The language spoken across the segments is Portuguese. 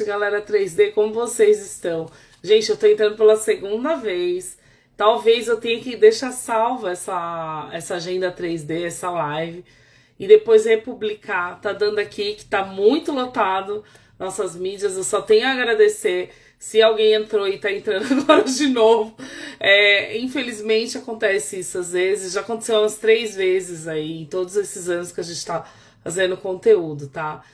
Galera 3D, como vocês estão? Gente, eu tô entrando pela segunda vez. Talvez eu tenha que deixar salva essa agenda 3D, essa live, e depois republicar. Tá dando aqui que tá muito lotado nossas mídias. Eu só tenho a agradecer. Se alguém entrou e tá entrando agora de novo. Infelizmente acontece isso às vezes. Já aconteceu umas 3 vezes aí, em todos esses anos que a gente tá fazendo conteúdo, tá?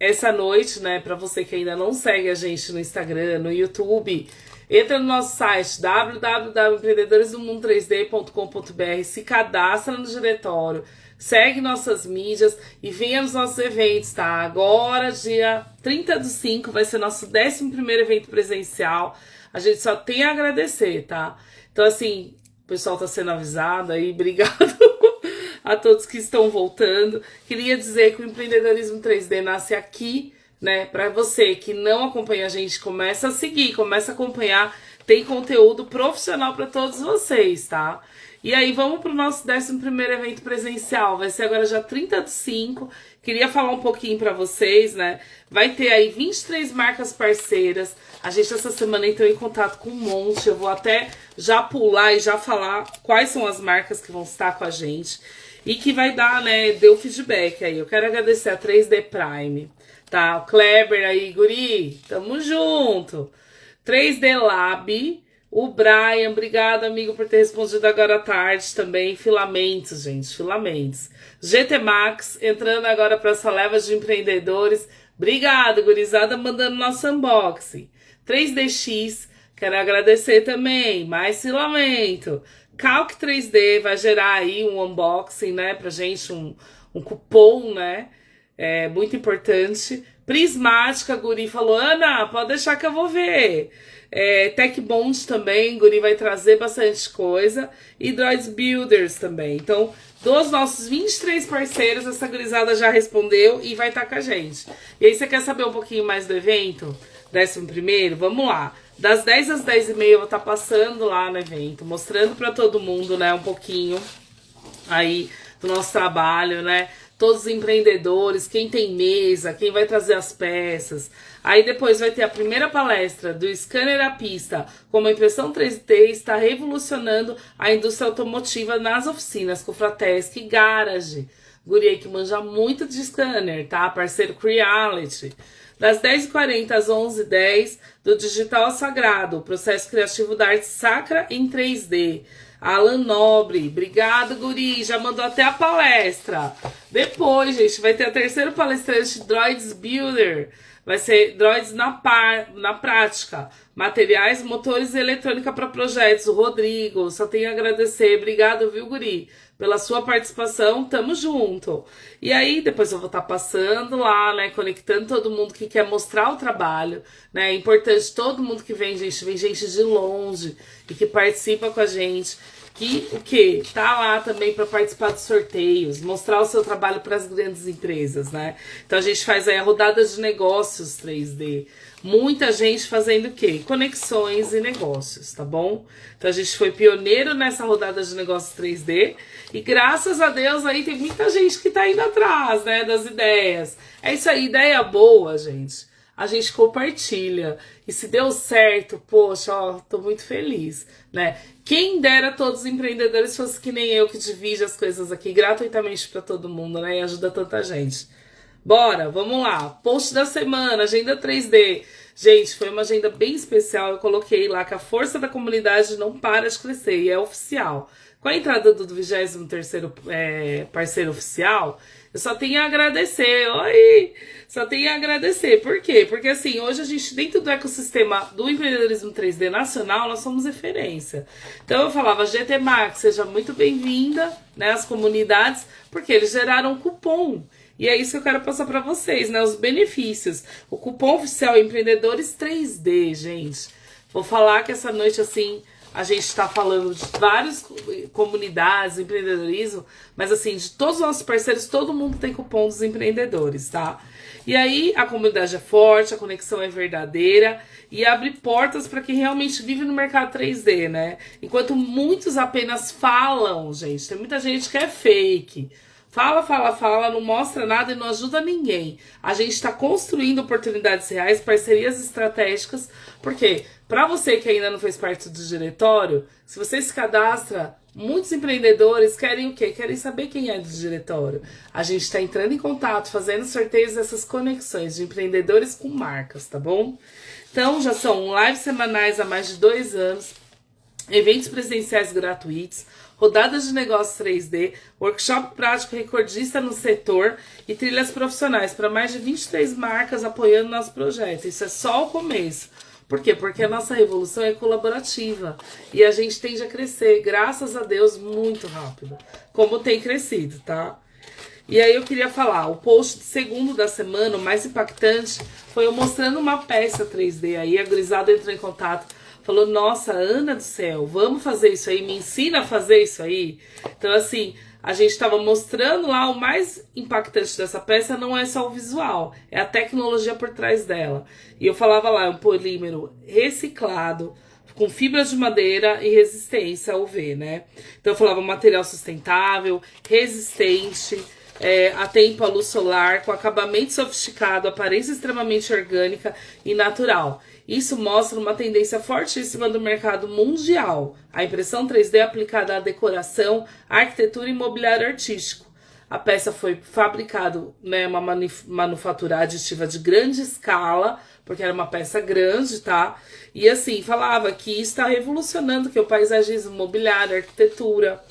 Essa noite, né, para você que ainda não segue a gente no Instagram, no YouTube, entra no nosso site www.empreendedoresdomundo3d.com.br, se cadastra no diretório, segue nossas mídias e venha nos nossos eventos, tá? Agora, dia 30/5, vai ser nosso 11º evento presencial. A gente só tem a agradecer, tá? Então, assim, o pessoal tá sendo avisado aí, obrigado a todos que estão voltando. Queria dizer que o empreendedorismo 3D nasce aqui, né? Para você que não acompanha a gente, começa a seguir, começa a acompanhar. Tem conteúdo profissional para todos vocês, tá? E aí, vamos para o nosso 11º evento presencial. Vai ser agora dia 30/5. Queria falar um pouquinho para vocês, né? Vai ter aí 23 marcas parceiras. A gente essa semana entrou em contato com um monte. Eu vou até já pular e já falar quais são as marcas que vão estar com a gente. E que vai dar, né, deu feedback aí. Eu quero agradecer a 3D Prime, tá? O Kleber aí, guri, tamo junto. 3D Lab, o Brian, obrigado, amigo, por ter respondido agora à tarde também. Filamentos, gente, filamentos. GT Max, entrando agora para essa leva de empreendedores. Obrigado, gurizada, mandando nosso unboxing. 3DX, quero agradecer também, mais filamento. Calc 3D vai gerar aí um unboxing, né, pra gente, um cupom, né, muito importante. Prismática, Guri falou, Ana, pode deixar que eu vou ver. Tech Bond também, Guri vai trazer bastante coisa. E Droids Builders também. Então, dos nossos 23 parceiros, essa gurizada já respondeu e vai estar com a gente. E aí, você quer saber um pouquinho mais do evento? 11º? Vamos lá. Das 10 às 10h30 eu vou estar passando lá no evento, mostrando para todo mundo, né, um pouquinho aí do nosso trabalho, né? Todos os empreendedores, quem tem mesa, quem vai trazer as peças. Aí depois vai ter a primeira palestra do Scanner à Pista, como a impressão 3D está revolucionando a indústria automotiva nas oficinas, com Fratesc e Garage. Guri que manja muito de scanner, tá? Parceiro Creality. Das 10h40 às 11h10, do Digital ao Sagrado, o processo criativo da arte sacra em 3D. Alan Nobre, obrigado, Guri, já mandou até a palestra. Depois, gente, vai ter a terceira palestrante, Droids Builder. Vai ser droids na prática. Materiais, motores e eletrônica para projetos. O Rodrigo, só tenho a agradecer. Obrigado, viu, Guri, pela sua participação. Tamo junto. E aí, depois eu vou estar passando lá, né, conectando todo mundo que quer mostrar o trabalho, né? É importante todo mundo que vem gente de longe e que participa com a gente. Que o que tá lá também para participar dos sorteios, mostrar o seu trabalho para as grandes empresas, né? Então a gente faz aí a rodada de negócios 3D. Muita gente fazendo o quê? Conexões e negócios, tá bom? Então a gente foi pioneiro nessa rodada de negócios 3D e graças a Deus aí tem muita gente que tá indo atrás, né, das ideias. É isso aí, ideia boa, gente. A gente compartilha. E se deu certo, poxa, ó, tô muito feliz, né? Quem dera todos os empreendedores fossem que nem eu, que divide as coisas aqui gratuitamente para todo mundo, né? E ajuda tanta gente. Bora, vamos lá. Post da semana, agenda 3D. Gente, foi uma agenda bem especial. Eu coloquei lá que a força da comunidade não para de crescer e é oficial. Com a entrada do 23º parceiro oficial, eu só tenho a agradecer. Oi! Só tenho a agradecer. Por quê? Porque assim, hoje a gente, dentro do ecossistema do empreendedorismo 3D nacional, nós somos referência. Então eu falava, GT Max, seja muito bem-vinda, né, às comunidades, porque eles geraram um cupom. E é isso que eu quero passar para vocês, né, os benefícios. O cupom oficial Empreendedores 3D, gente. Vou falar que essa noite, assim, a gente está falando de várias comunidades, empreendedorismo, mas assim, de todos os nossos parceiros, todo mundo tem cupom dos empreendedores, tá? E aí a comunidade é forte, a conexão é verdadeira e abre portas para quem realmente vive no mercado 3D, né? Enquanto muitos apenas falam, gente, tem muita gente que é fake. Fala, fala, fala, não mostra nada e não ajuda ninguém. A gente está construindo oportunidades reais, parcerias estratégicas, porque para você que ainda não fez parte do diretório, se você se cadastra, muitos empreendedores querem o quê? Querem saber quem é do diretório. A gente está entrando em contato, fazendo sorteios dessas conexões de empreendedores com marcas, tá bom? Então já são lives semanais há mais de 2 anos, eventos presenciais gratuitos, rodadas de negócios 3D, workshop prático recordista no setor e trilhas profissionais para mais de 23 marcas apoiando nosso projeto. Isso é só o começo. Por quê? Porque a nossa revolução é colaborativa e a gente tende a crescer, graças a Deus, muito rápido, como tem crescido, tá? E aí eu queria falar, o post de segundo da semana, o mais impactante, foi eu mostrando uma peça 3D. Aí a gurizada entrou em contato, falou, nossa, Ana do céu, vamos fazer isso aí, me ensina a fazer isso aí. Então assim, a gente estava mostrando lá, o mais impactante dessa peça não é só o visual, é a tecnologia por trás dela. E eu falava lá, é um polímero reciclado, com fibras de madeira e resistência ao UV, né? Então eu falava material sustentável, resistente, a tempo à luz solar, com acabamento sofisticado, aparência extremamente orgânica e natural. Isso mostra uma tendência fortíssima do mercado mundial. A impressão 3D aplicada à decoração, arquitetura e mobiliário artístico. A peça foi fabricada, né, uma manufatura aditiva de grande escala, porque era uma peça grande, tá? E assim, falava que isso está revolucionando que é o paisagismo, mobiliário, arquitetura.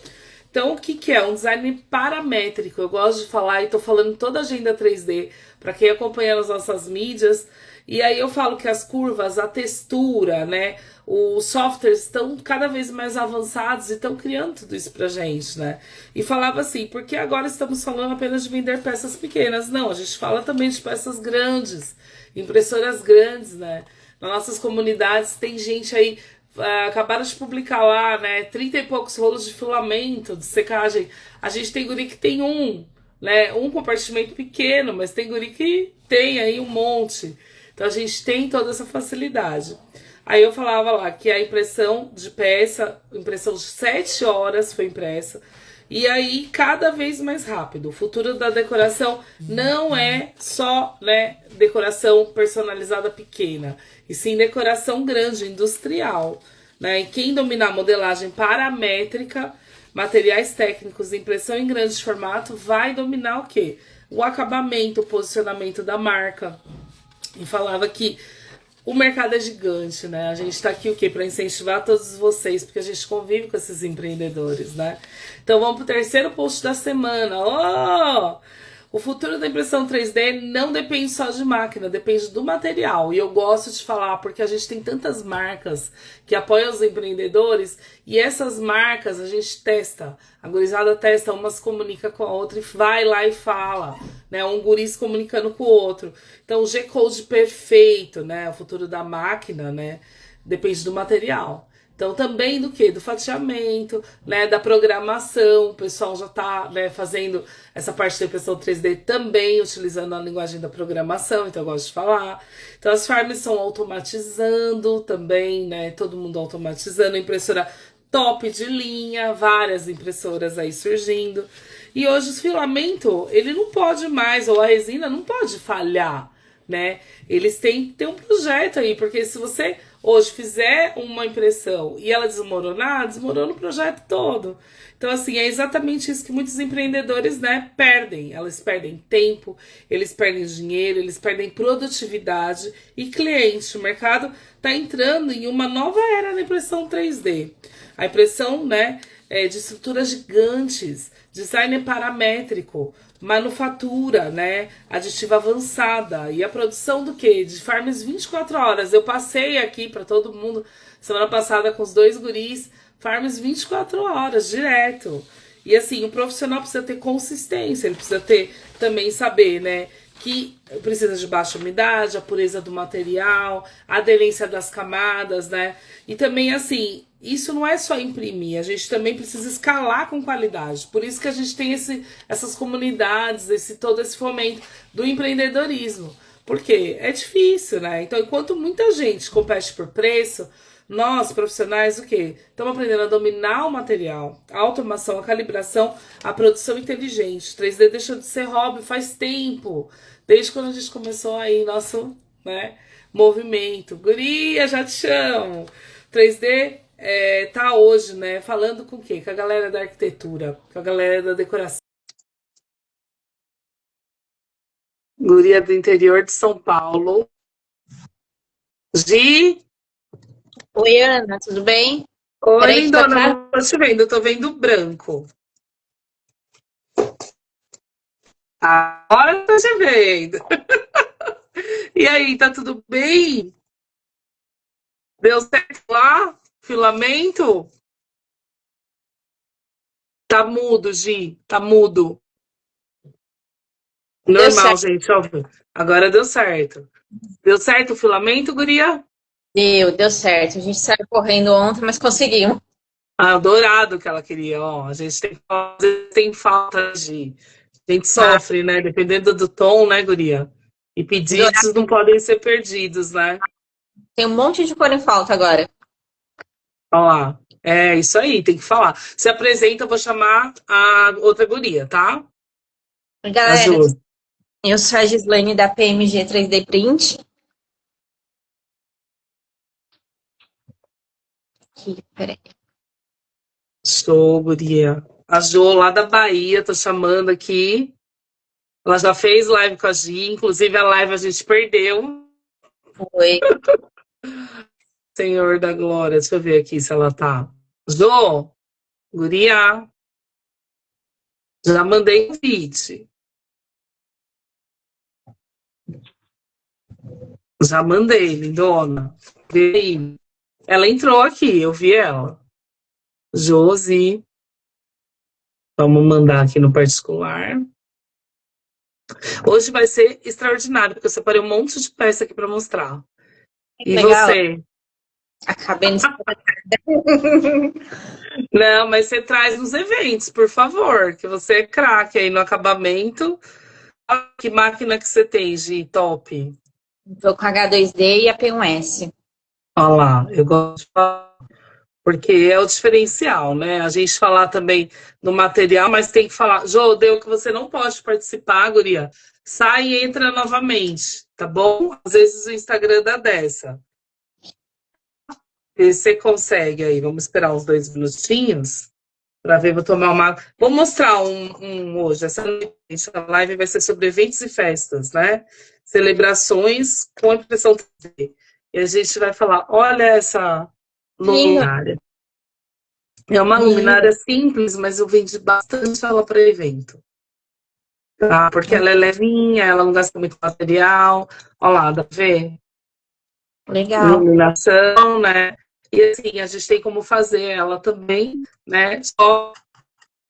Então, o que é? Um design paramétrico. Eu gosto de falar e tô falando toda a agenda 3D, para quem acompanha as nossas mídias. E aí eu falo que as curvas, a textura, né, os softwares estão cada vez mais avançados e estão criando tudo isso pra gente, né? E falava assim, porque agora estamos falando apenas de vender peças pequenas? Não, a gente fala também de peças grandes, impressoras grandes, né? Nas nossas comunidades tem gente aí, acabaram de publicar lá, né, 30 e poucos rolos de filamento, de secagem. A gente tem guri que tem né, um compartimento pequeno, mas tem guri que tem aí um monte. Então a gente tem toda essa facilidade. Aí eu falava lá que a impressão de peça, impressão de 7 horas foi impressa. E aí cada vez mais rápido. O futuro da decoração não é só, né, decoração personalizada pequena, e sim decoração grande, industrial, né? E quem dominar a modelagem paramétrica, materiais técnicos, impressão em grande formato, vai dominar o quê? O acabamento, o posicionamento da marca. E falava que o mercado é gigante, né? A gente tá aqui o quê? Para incentivar todos vocês, porque a gente convive com esses empreendedores, né? Então vamos pro terceiro post da semana. O futuro da impressão 3D não depende só de máquina, depende do material. E eu gosto de falar porque a gente tem tantas marcas que apoiam os empreendedores e essas marcas a gente testa. A gurizada testa, uma se comunica com a outra e vai lá e fala, né? Um guri se comunicando com o outro. Então o G-Code perfeito, né? O futuro da máquina, né? Depende do material. Então também do que? Do fatiamento, né, da programação. O pessoal já está, né, fazendo essa parte da impressão 3D também, utilizando a linguagem da programação, então eu gosto de falar. Então as farms estão automatizando também, né, todo mundo automatizando, impressora top de linha, várias impressoras aí surgindo. E hoje o filamento, ele não pode mais, ou a resina não pode falhar, né? Eles têm que ter um projeto aí, porque se você hoje fizer uma impressão e ela desmoronar, desmorona o projeto todo. Então, assim, é exatamente isso que muitos empreendedores, né, perdem. Eles perdem tempo, eles perdem dinheiro, eles perdem produtividade e cliente. O mercado está entrando em uma nova era na impressão 3D. A impressão, né, de estruturas gigantes, design paramétrico, manufatura, né, aditiva avançada e a produção do quê? De farms 24 horas. Eu passei aqui para todo mundo semana passada com os 2 guris, farms 24 horas direto. E assim, o profissional precisa ter consistência, ele precisa ter também saber, né, que precisa de baixa umidade, a pureza do material, a aderência das camadas, né? E também assim, isso não é só imprimir, a gente também precisa escalar com qualidade. Por isso que a gente tem essas comunidades, todo esse fomento do empreendedorismo. Porque é difícil, né? Então, enquanto muita gente compete por preço, Nós, profissionais, o quê? Estamos aprendendo a dominar o material, a automação, a calibração, a produção inteligente. 3D deixou de ser hobby faz tempo, desde quando a gente começou aí nosso, né, movimento. Guria, já te chamo. 3D tá hoje, né, falando com o quê? Com a galera da arquitetura, com a galera da decoração. Guria do interior de São Paulo. Gi? Oi, Ana, tudo bem? Oi, Peraí que tua lindona, casa. não tô te vendo, eu tô vendo branco. Agora eu tô te vendo. E aí, tá tudo bem? Deu certo lá? Filamento? Tá mudo, Gi, tá mudo. Deu Normal, certo, gente, ó. Agora deu certo. Deu certo o filamento, guria? deu certo. A gente saiu correndo ontem, mas conseguimos. Ah, dourado que ela queria, ó. A gente tem, tem falta de. A gente Ah, sofre, né? Dependendo do tom, né, guria? E pedidos dourado. não podem ser perdidos, né? Tem um monte de cor em falta agora. Olha lá. É isso aí, tem que falar. Se apresenta, eu vou chamar a outra guria, tá? A Galera, Ju. eu sou a Gislaine da PMG 3D Print. Aqui, peraí. Show, guria. A Jo lá da Bahia, tô chamando aqui. Ela já fez live com a Gi, inclusive a live a gente perdeu. Oi. Senhor da Glória, deixa eu ver aqui se ela tá. Jo, guria, já mandei convite. Já mandei, lindona. Vê aí. Ela entrou aqui, eu vi ela. Josi, vamos mandar aqui no particular. Hoje vai ser extraordinário, porque eu separei um monte de peça aqui para mostrar. Que E legal. você? Acabei de... Não, mas você traz nos eventos, por favor, que você é craque aí no acabamento. Ah, que máquina que você tem, Gi? Top. Tô com H2D e a P1S. Olha lá, eu gosto de falar, porque é o diferencial, né? A gente falar também do material, mas tem que falar. Jô, deu que você não pode participar, guria. Sai e entra novamente, tá bom? Às vezes o Instagram dá dessa. E você consegue aí, vamos esperar uns 2 minutinhos para ver, vou tomar uma. Vou mostrar um hoje. Essa live vai ser sobre eventos e festas, né? Celebrações com impressão 3D. E a gente vai falar: olha essa Lindo, luminária. É uma lindo. luminária simples, mas eu vendi bastante ela para evento. Tá? Porque ela é levinha, ela não gasta muito material. Olha lá, dá pra ver? Legal. Iluminação, né? E assim, a gente tem como fazer ela também, né? Só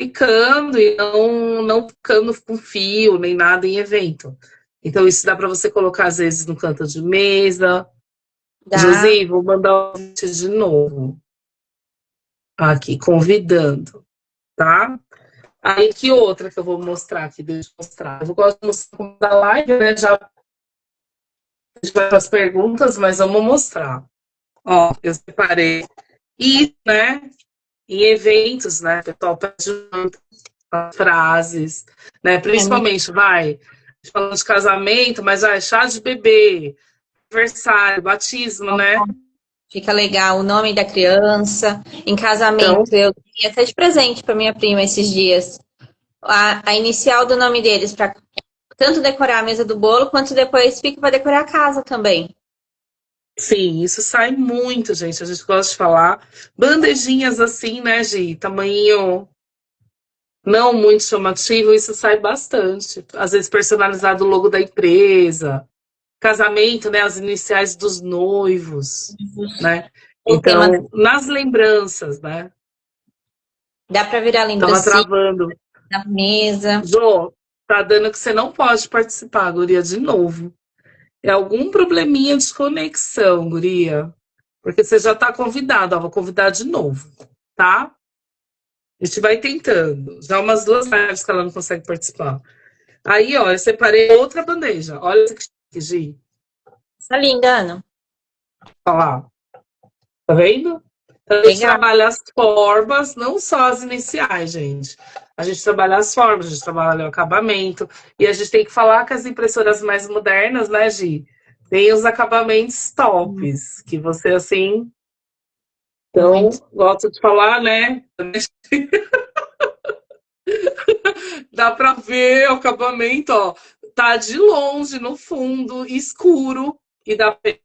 ficando e não ficando com fio nem nada em evento. Então, isso dá para você colocar, às vezes, no canto de mesa. Dá. Josi, vou mandar o convite de novo. Aqui, convidando, tá? Aí, que outra que eu vou mostrar aqui? Deixa eu mostrar. Eu gosto de mostrar da live, né? Já a gente vai para as perguntas, mas vamos mostrar. Ó, eu separei. E, né? Em eventos, né? O pessoal pede muito as frases, né? É muito... Principalmente, vai, falando de casamento, mas vai, chá de bebê, aniversário, batismo, né? Fica legal o nome da criança. Em Então, casamento, eu dei até de presente para minha prima esses dias. A inicial do nome deles, para tanto decorar a mesa do bolo, quanto depois fica para decorar a casa também. sim, isso sai muito, gente. A gente gosta de falar. Bandejinhas assim, né, Gi? Tamanho não muito chamativo, isso sai bastante. Às vezes personalizado o logo da empresa. Casamento, né? As iniciais dos noivos, né? O tema Então, nas lembranças, né? dá para virar Tava lembrancinha travando. na mesa. Jô, tá dando que você não pode participar, guria, de novo. É algum probleminha de conexão, guria. Porque você já tá convidada, ó, vou convidar de novo, tá? A gente vai tentando. Já umas 2 lives que ela não consegue participar. Aí, ó, eu separei outra bandeja. Olha isso aqui, Gi. Tá linda, Ana. Olha lá. Tá vendo? Então, a gente Legal. trabalha as formas, não só as iniciais, gente. A gente trabalha as formas, a gente trabalha o acabamento. E a gente tem que falar que as impressoras mais modernas, né, Gi? Tem os acabamentos tops, que você, assim... Então, Muito. gosto de falar, né? Dá pra ver o acabamento, ó. Tá de longe, no fundo, escuro. E dá pra...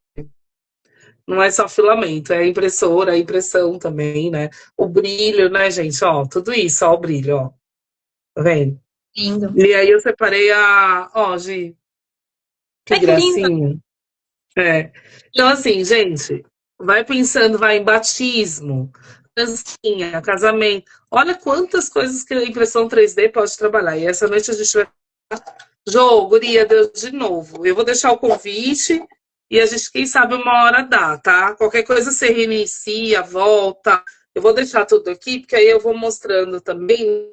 Não é só filamento, é impressora, a impressão também, né? O brilho, né, gente? Ó, tudo isso, ó, o brilho, ó. Tá vendo? Lindo. E aí eu separei a. Ó, Gi, que Ai, que lindo. gracinha. É. Então, assim, gente, vai pensando, vai em batismo, dancinha, casamento. Olha quantas coisas que a impressão 3D pode trabalhar. E essa noite a gente vai. Jô, guria, Deus de novo. Eu vou deixar o convite e a gente, quem sabe, uma hora dá, tá? Qualquer coisa você reinicia, volta. Eu vou deixar tudo aqui, porque aí eu vou mostrando também.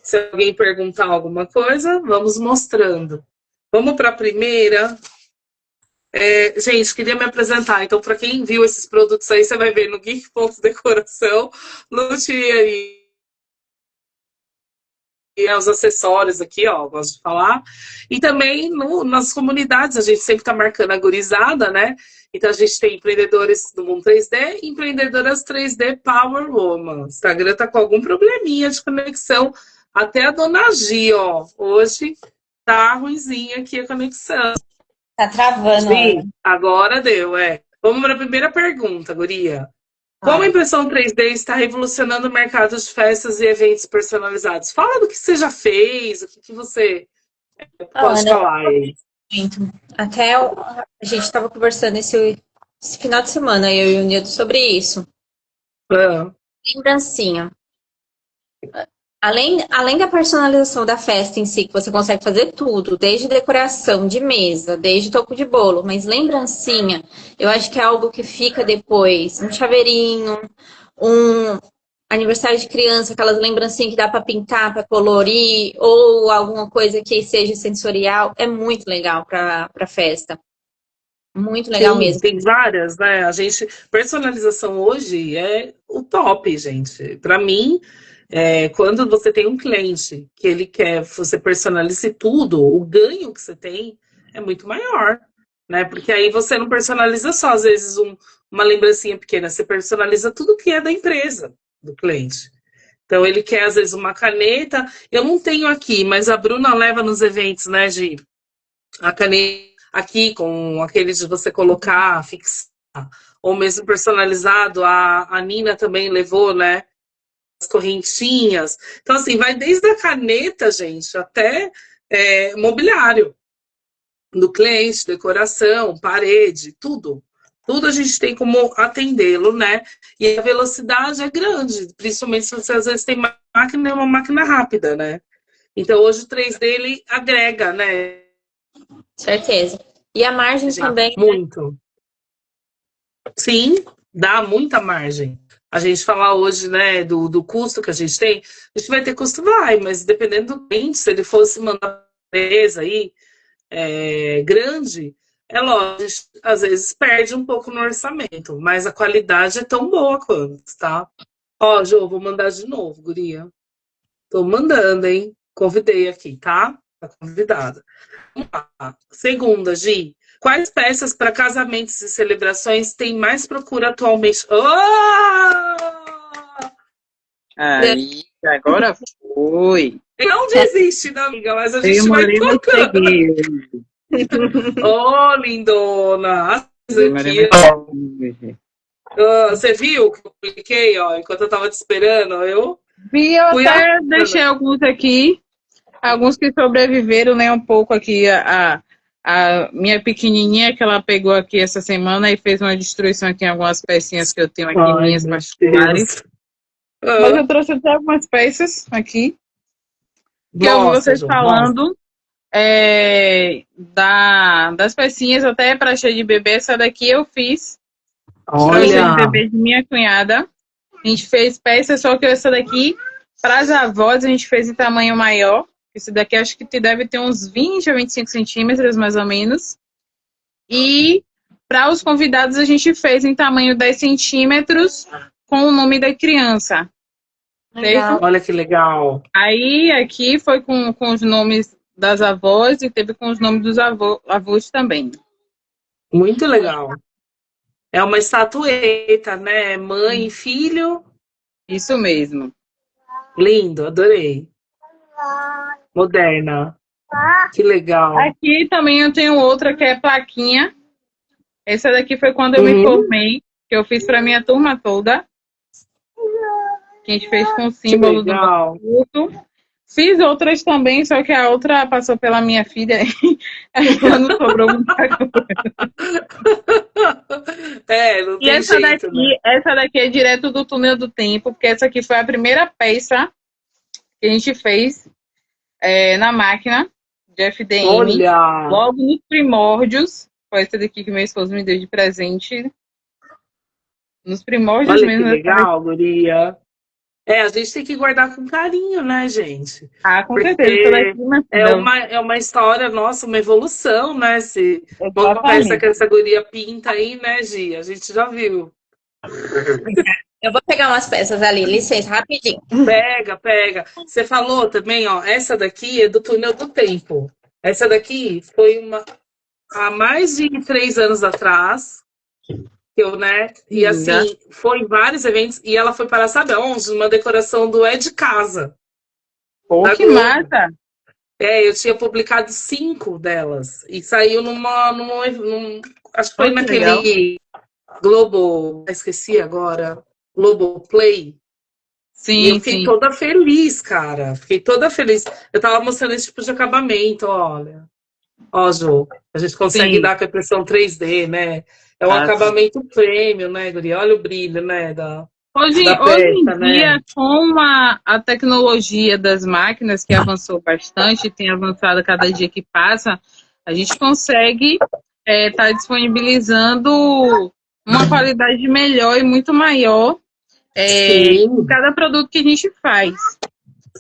Se alguém perguntar alguma coisa, vamos mostrando. Vamos para a primeira. Gente, queria me apresentar. Então, para quem viu esses produtos aí, você vai ver no Geek Ponto Decoração, Luthieria e os acessórios aqui, ó, gosto de falar. E também nas comunidades, a gente sempre está marcando a gurizada, né? Então a gente tem empreendedores do mundo 3D e empreendedoras 3D Power Woman. O Instagram tá com algum probleminha de conexão. Até a dona Gi, ó, hoje tá ruimzinha aqui a conexão. Tá travando ela. Gi, agora deu, é. Vamos para a primeira pergunta, guria. Como a Ai. impressão 3D está revolucionando o mercado de festas e eventos personalizados? Fala do que você já fez, o que você pode Ana, falar aí. muito. A gente estava conversando esse final de semana, eu e o Nildo, sobre isso. Ah, Lembrancinha. Além da personalização da festa em si, que você consegue fazer tudo, desde decoração de mesa, desde topo de bolo, mas lembrancinha, eu acho que é algo que fica depois. Um chaveirinho, um aniversário de criança, aquelas lembrancinhas que dá para pintar, para colorir, ou alguma coisa que seja sensorial, é muito legal para festa. Muito legal sim, mesmo. tem várias, né? A gente, personalização hoje é o top, gente. Para mim, quando você tem um cliente que ele quer que você personalize tudo, o ganho que você tem é muito maior, né? Porque aí você não personaliza só, às vezes, uma lembrancinha pequena, você personaliza tudo que é da empresa, do cliente. Então, ele quer, às vezes, uma caneta. Eu não tenho aqui, mas a Bruna leva nos eventos, né, Gi? A caneta aqui, com aqueles de você colocar, fixar, ou mesmo personalizado. A Nina também levou, né? As correntinhas. Então, assim, vai desde a caneta, gente, até mobiliário do cliente, decoração, parede, tudo. Tudo a gente tem como atendê-lo, né? E a velocidade é grande, principalmente se você às vezes tem máquina, é uma máquina rápida, né? Então hoje o 3D ele agrega, né? Certeza. E a margem também. Muito. Sim, dá muita margem. A gente falar hoje, né, do custo que a gente tem, a gente vai ter custo, vai, mas dependendo do cliente, se ele fosse mandar empresa aí, grande, é lógico, às vezes perde um pouco no orçamento, mas a qualidade é tão boa quanto, tá? Ó, Jô, vou mandar de novo, guria. Tô mandando, hein? Convidei aqui, tá? Tá convidada. Vamos lá. Segunda, Gi. Quais peças para casamentos e celebrações têm mais procura atualmente? Aí, agora foi. Não desiste, né, amiga? Mas a gente vai Demorei, mas tocando. peguei. Ô, lindona. Demorei, Aqui, mas ó. peguei. Você viu que eu publiquei, ó, enquanto eu tava te esperando? Eu Vi, eu fui até deixei alguns aqui, alguns que sobreviveram, né, um pouco aqui. A minha pequenininha, que ela pegou aqui essa semana e fez uma destruição aqui em algumas pecinhas que eu tenho aqui, Ai, minhas meu particulares. Deus. Mas eu trouxe até algumas peças aqui, que eu vi Mostra, vocês João, mostra. falando. Das pecinhas até para cheia de bebê, essa daqui eu fiz para cheia de Olha, bebê de minha cunhada. A gente fez peças, só que essa daqui, para as avós, a gente fez em tamanho maior. Esse daqui acho que deve ter uns 20 a 25 centímetros, mais ou menos. E Para os convidados, a gente fez em tamanho 10 centímetros com o nome da criança. Legal. Certo? Olha que legal. Aí, aqui foi com os nomes das avós e teve com os nomes dos avós também. Muito legal. É uma estatueta, né? Mãe e filho. Isso mesmo. Lindo, adorei. Moderna. Que legal. Aqui também eu tenho outra que é plaquinha. Essa daqui foi quando eu me formei, que eu fiz para minha turma toda. Que a gente fez com o símbolo do nosso curso. Fiz outras também, só que a outra passou pela minha filha aí não sobrou muita coisa. Não tem essa jeito, daqui, né? essa daqui é direto do túnel do tempo, porque essa aqui foi a primeira peça que a gente fez na máquina de FDM. Olha! Logo nos primórdios. Foi essa daqui que meu esposo me deu de presente. Nos primórdios Olha mesmo. que legal, guria. A gente tem que guardar com carinho, né, gente? Com certeza. É uma história, nossa, uma evolução, né? Uma peça que essa guria pinta aí, né, Gi? A gente já viu. Eu vou pegar umas peças ali, licença, rapidinho. Pega. Você falou também, ó, essa daqui é do Túnel do Tempo. Essa daqui foi há mais de 3 anos atrás. Né? E assim, foi em vários eventos, e ela foi para, sabe onde? Uma decoração do É de Casa. Que massa! Eu tinha publicado 5 delas, e saiu acho que foi naquele Globo, esqueci agora, Globoplay. Sim, e eu fiquei toda feliz, cara. Fiquei toda feliz. Eu tava mostrando esse tipo de acabamento, olha. Ó, Jô, a gente consegue dar com a impressão 3D, né? É um acabamento premium, né, guria? Olha o brilho, né, hoje em dia, com a tecnologia das máquinas, que avançou bastante, tem avançado cada dia que passa, a gente consegue estar disponibilizando uma qualidade melhor e muito maior em cada produto que a gente faz.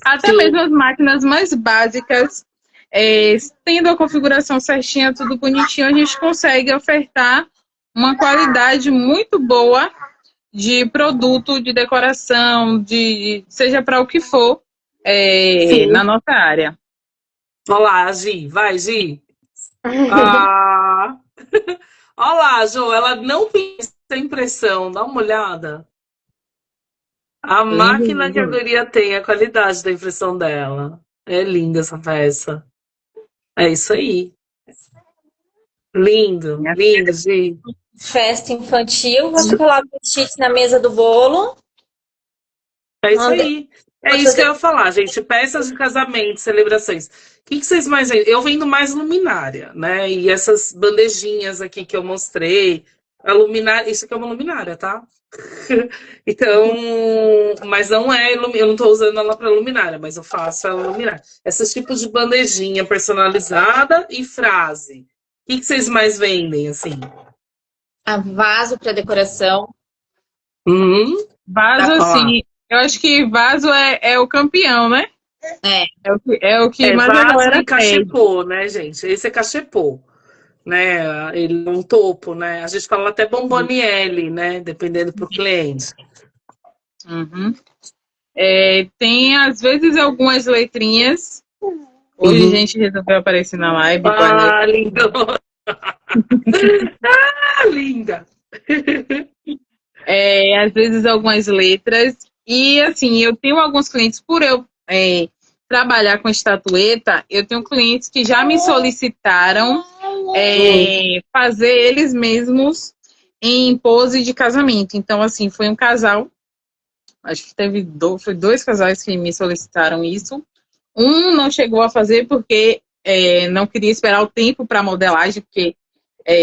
Até mesmo as máquinas mais básicas, tendo a configuração certinha, tudo bonitinho, a gente consegue ofertar uma qualidade muito boa de produto, de decoração, seja para o que for, na nossa área. Olá, Gi. Vai, Gi. Olá, Jo. Ela não fez essa impressão. Dá uma olhada. A máquina que a guria tem, a qualidade da impressão dela. É linda essa peça. É isso aí. Lindo, Gi. Festa infantil, você coloca os cheats na mesa do bolo. É isso aí. É isso que eu ia falar, gente. Peças de casamento, celebrações. O que vocês mais vendem? Eu vendo mais luminária, né? E essas bandejinhas aqui que eu mostrei. A luminária, isso aqui é uma luminária, tá? Então, mas não eu não tô usando ela para luminária, mas eu faço ela luminária. Esses tipos de bandejinha personalizada e frase. O que vocês mais vendem, assim? Vaso para decoração. Vaso, sim. Eu acho que vaso é o campeão, né? É o que mais a galera cachepô, né, gente? Esse é cachepô, né? Ele é um topo, né? A gente fala até bomboniere, né? Dependendo pro cliente. Tem, às vezes, algumas letrinhas. Hoje a gente resolveu aparecer na live. Lindo! Linda! Às vezes, algumas letras. E, assim, eu tenho alguns clientes, por eu trabalhar com estatueta, eu tenho clientes que já me solicitaram fazer eles mesmos em pose de casamento. Então, assim, foi um casal, acho que foi 2 casais que me solicitaram isso. Um não chegou a fazer porque não queria esperar o tempo para modelagem, porque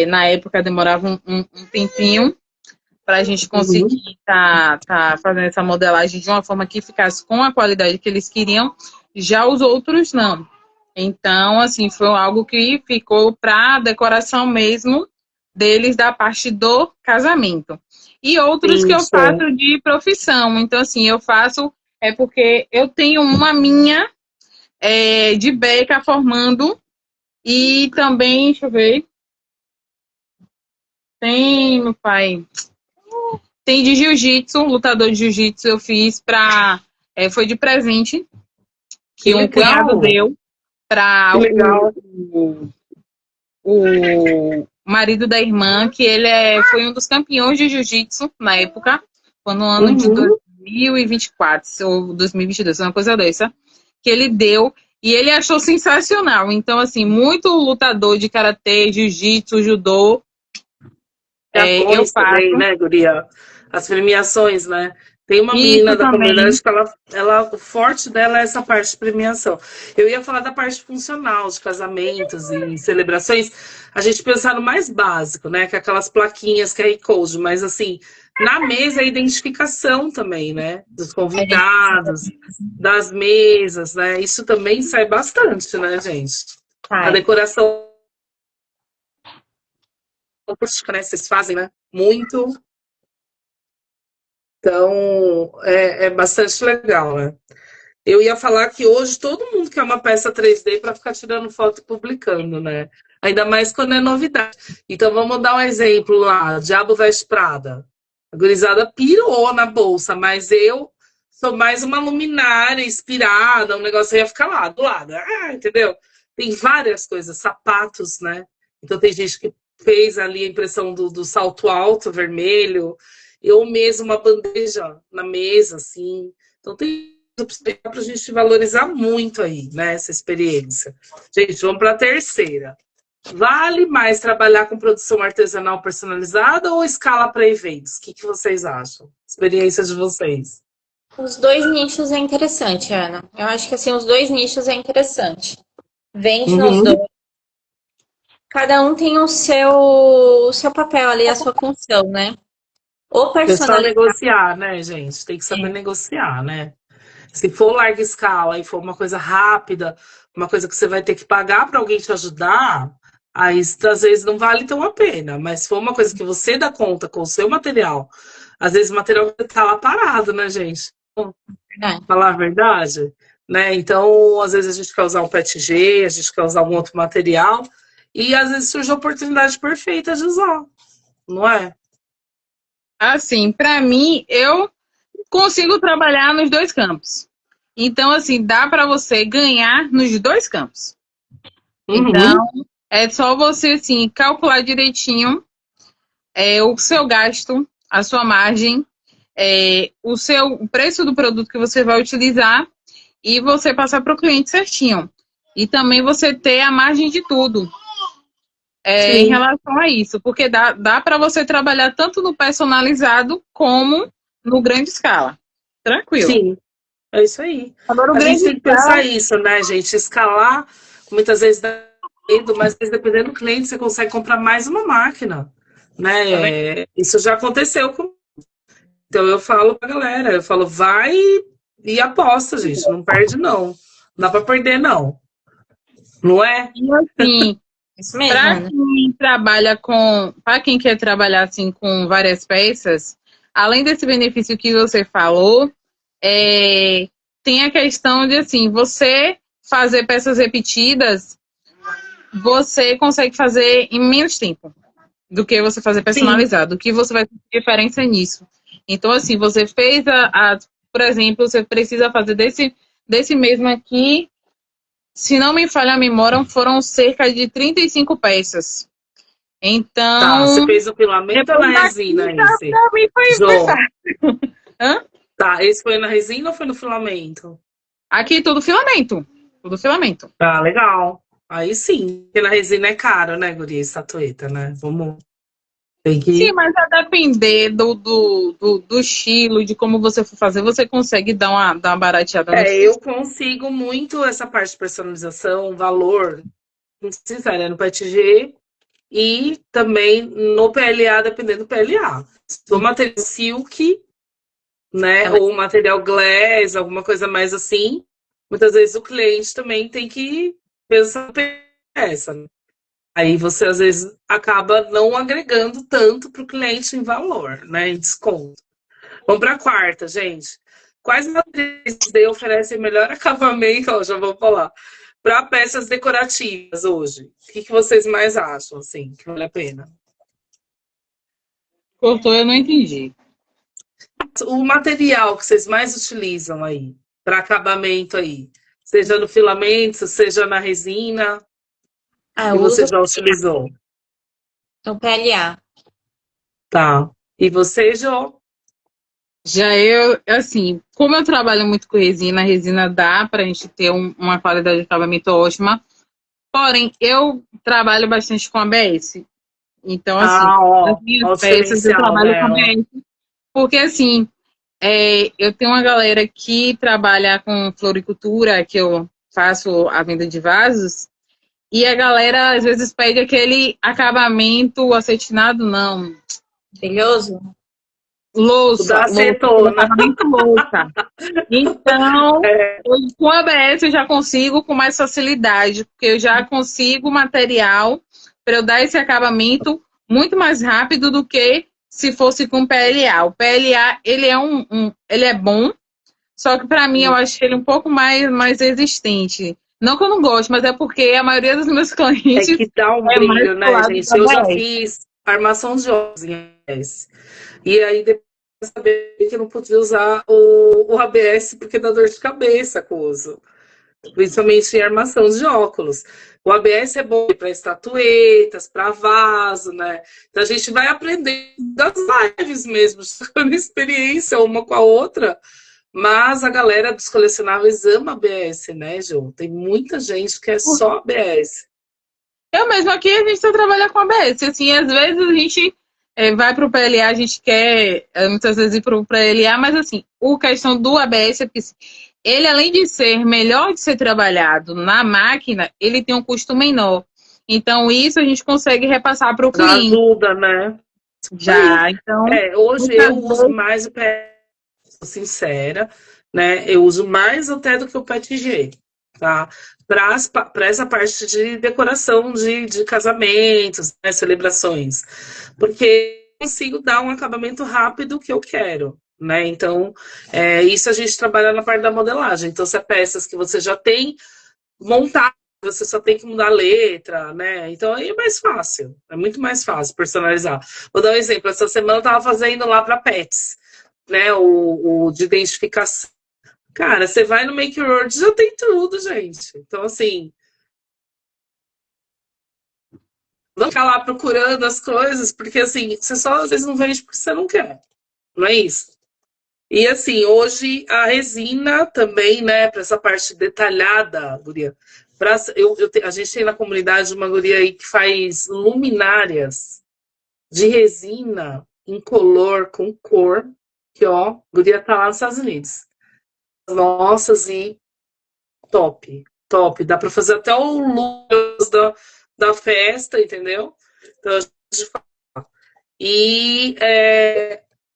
na época demorava um tempinho para a gente conseguir tá fazendo essa modelagem de uma forma que ficasse com a qualidade que eles queriam. Já os outros não. Então, assim, foi algo que ficou para decoração mesmo deles da parte do casamento. E outros que eu faço de profissão. Então, assim, eu faço porque eu tenho uma minha de beca formando e também, deixa eu ver, Tem, meu pai. Tem de jiu-jitsu, lutador de jiu-jitsu, eu fiz foi de presente Que que um cunhado legal! deu para Que legal! o marido da irmã, que foi um dos campeões de jiu-jitsu na época, foi no ano de Uhum. 2024 ou 2022, uma coisa dessa, que ele deu e ele achou sensacional. Então, assim, muito lutador de karatê, jiu-jitsu, judô, eu Premiações também, faço. né, guria? As premiações, né? Tem uma menina Isso da também. comunidade que o forte dela é essa parte de premiação. Eu ia falar da parte funcional, de casamentos e celebrações, a gente pensar no mais básico, né? Que é aquelas plaquinhas QR Code, mas assim, na mesa a identificação também, né? Dos convidados, das mesas, né? Isso também sai bastante, né, gente? A Sai. decoração acústica, né? Vocês fazem, né? Muito. Então, é bastante legal, né? Eu ia falar que hoje todo mundo quer uma peça 3D para ficar tirando foto e publicando, né? Ainda mais quando é novidade. Então, vamos dar um exemplo lá: Diabo Veste Prada. A gurizada pirou na bolsa, mas eu sou mais uma luminária inspirada, um negócio ia ficar lá, do lado. Entendeu? Tem várias coisas, sapatos, né? Então, tem gente que fez ali a impressão do salto alto vermelho, eu mesmo uma bandeja na mesa, assim. Então, tem para a gente valorizar muito aí, né, essa experiência. Gente, vamos para a terceira. Vale mais trabalhar com produção artesanal personalizada ou escala para eventos? O que vocês acham? Experiência de vocês. Os dois nichos é interessante, Ana. Eu acho que assim, os dois nichos é interessante. Vende nos Uhum. dois. Cada um tem o seu papel ali, a sua função, né? O É só personalizado. negociar, né, gente? Tem que saber negociar, né? Se for larga escala e for uma coisa rápida, uma coisa que você vai ter que pagar para alguém te ajudar, aí às vezes não vale tão a pena. Mas se for uma coisa que você dá conta com o seu material, às vezes o material tá lá parado, né, gente? Verdade. Falar a verdade, né? Então, às vezes a gente quer usar um PETG, a gente quer usar algum outro material, e às vezes surge a oportunidade perfeita de usar, não é? Assim, para mim, eu consigo trabalhar nos dois campos. Então, assim, dá para você ganhar nos dois campos. Então, Uhum. é só você, assim, calcular direitinho o seu gasto, a sua margem, o preço do produto que você vai utilizar e você passar para o cliente certinho. E também você ter a margem de tudo em Sim, relação a isso, porque dá para você trabalhar tanto no personalizado como no grande escala. Tranquilo. sim. É isso aí. Agora, o A gente grande tem que pensar escala, isso, né, gente? Escalar, muitas vezes dá medo, mas dependendo do cliente, você consegue comprar mais uma máquina, né? Isso já aconteceu com. Então eu falo pra galera, eu falo, vai e aposta, gente. Não perde, não. Não dá pra perder, não. Não é? e assim, Isso mesmo, Ana. para quem quer trabalhar assim com várias peças, além desse benefício que você falou, tem a questão de assim, você fazer peças repetidas, você consegue fazer em menos tempo do que você fazer Sim, personalizado. O que você vai ter diferença nisso? Então, assim, você fez por exemplo, você precisa fazer desse mesmo aqui. Se não me falha a memória, foram cerca de 35 peças. tá. Você Então, fez o filamento ou depois na daqui, resina esse? pra mim foi Jô, fácil. Hã? tá. Esse foi na resina ou foi no filamento? Aqui tudo filamento. Tudo filamento. Tá, legal. Aí sim, porque na resina é caro, né, guria, estatueta, né? Vamos, tem Sim, que. mas a depender do estilo, de como você for fazer, você consegue dar uma barateada nos Eu preços. consigo muito essa parte de personalização, valor, muito sincera, no PETG e também no PLA, dependendo do PLA. Se for material silk, né, Ela- ou material glass, alguma coisa mais assim, muitas vezes o cliente também tem que pensar na peça, né? Aí você às vezes acaba não agregando tanto para o cliente em valor, né, em desconto. Vamos para a quarta, gente. Quais matrizes D oferecem melhor acabamento? Ó, já vou falar. Para peças decorativas hoje. O que vocês mais acham, assim, que vale a pena? Cortou, eu não entendi. O material que vocês mais utilizam aí, para acabamento aí, seja no filamento, seja na resina, Ah, que eu você uso já utilizou. o PLA. Tá. E você, Jô? Já eu, assim, como eu trabalho muito com resina, a resina dá para a gente ter uma qualidade de acabamento ótima. Porém, eu trabalho bastante com ABS. Então, assim, Ah, as ó minhas o peças eu diferencial trabalho com dela. ABS. Porque, assim, eu tenho uma galera que trabalha com floricultura, que eu faço a venda de vasos, e a galera às vezes pede aquele acabamento acetinado, não. Brilhoso? O da Louça, aquele acetona. acabamento louça. Então, É, com a ABS eu já consigo com mais facilidade, porque eu já consigo material para eu dar esse acabamento muito mais rápido do que se fosse com PLA. O PLA, ele é ele é bom, só que para mim eu acho ele um pouco mais resistente. Não que eu não goste, mas é porque a maioria dos meus é clientes que dá um é mais brilho, pro né, lado gente? da Eu já ABS. fiz armação de óculos em ABS. E aí depois eu saber que eu não podia usar o ABS porque dá dor de cabeça com o uso. Principalmente em armação de óculos. O ABS é bom para estatuetas, para vaso, né? Então a gente vai aprendendo das lives mesmo, trocando experiência uma com a outra. Mas a galera dos colecionáveis ama ABS, né, Ju? Tem muita gente que é só ABS. Eu mesmo aqui a gente só trabalha com ABS. Assim, às vezes a gente vai para o PLA, a gente quer muitas vezes ir para o PLA, mas assim, a questão do ABS é que assim, ele, além de ser melhor de ser trabalhado na máquina, ele tem um custo menor. Então, isso a gente consegue repassar para o Já cliente ajuda, né? Aí, já. Então, hoje muitas eu uso vezes. mais o PET, sou sincera, né? Eu uso mais até do que o PETG, tá? Para essa parte de decoração de casamentos, né? Celebrações. Porque eu consigo dar um acabamento rápido que eu quero. Né? Então, isso a gente trabalha na parte da modelagem. Então, se é peças que você já tem montar, você só tem que mudar a letra, né? Então aí é mais fácil, é muito mais fácil personalizar. Vou dar um exemplo, essa semana eu tava fazendo lá para pets, né? O de identificação. Cara, você vai no Make Your World, já tem tudo, gente. Então, assim, não ficar lá procurando as coisas, porque assim, você só às vezes não vende porque você não quer, não é isso? E assim, hoje a resina também, né, para essa parte detalhada, guria. A gente tem na comunidade uma guria aí que faz luminárias de resina incolor com cor, que ó, guria tá lá nos Estados Unidos. Nossas e top, top. Dá para fazer até o luz da festa, entendeu? Então, e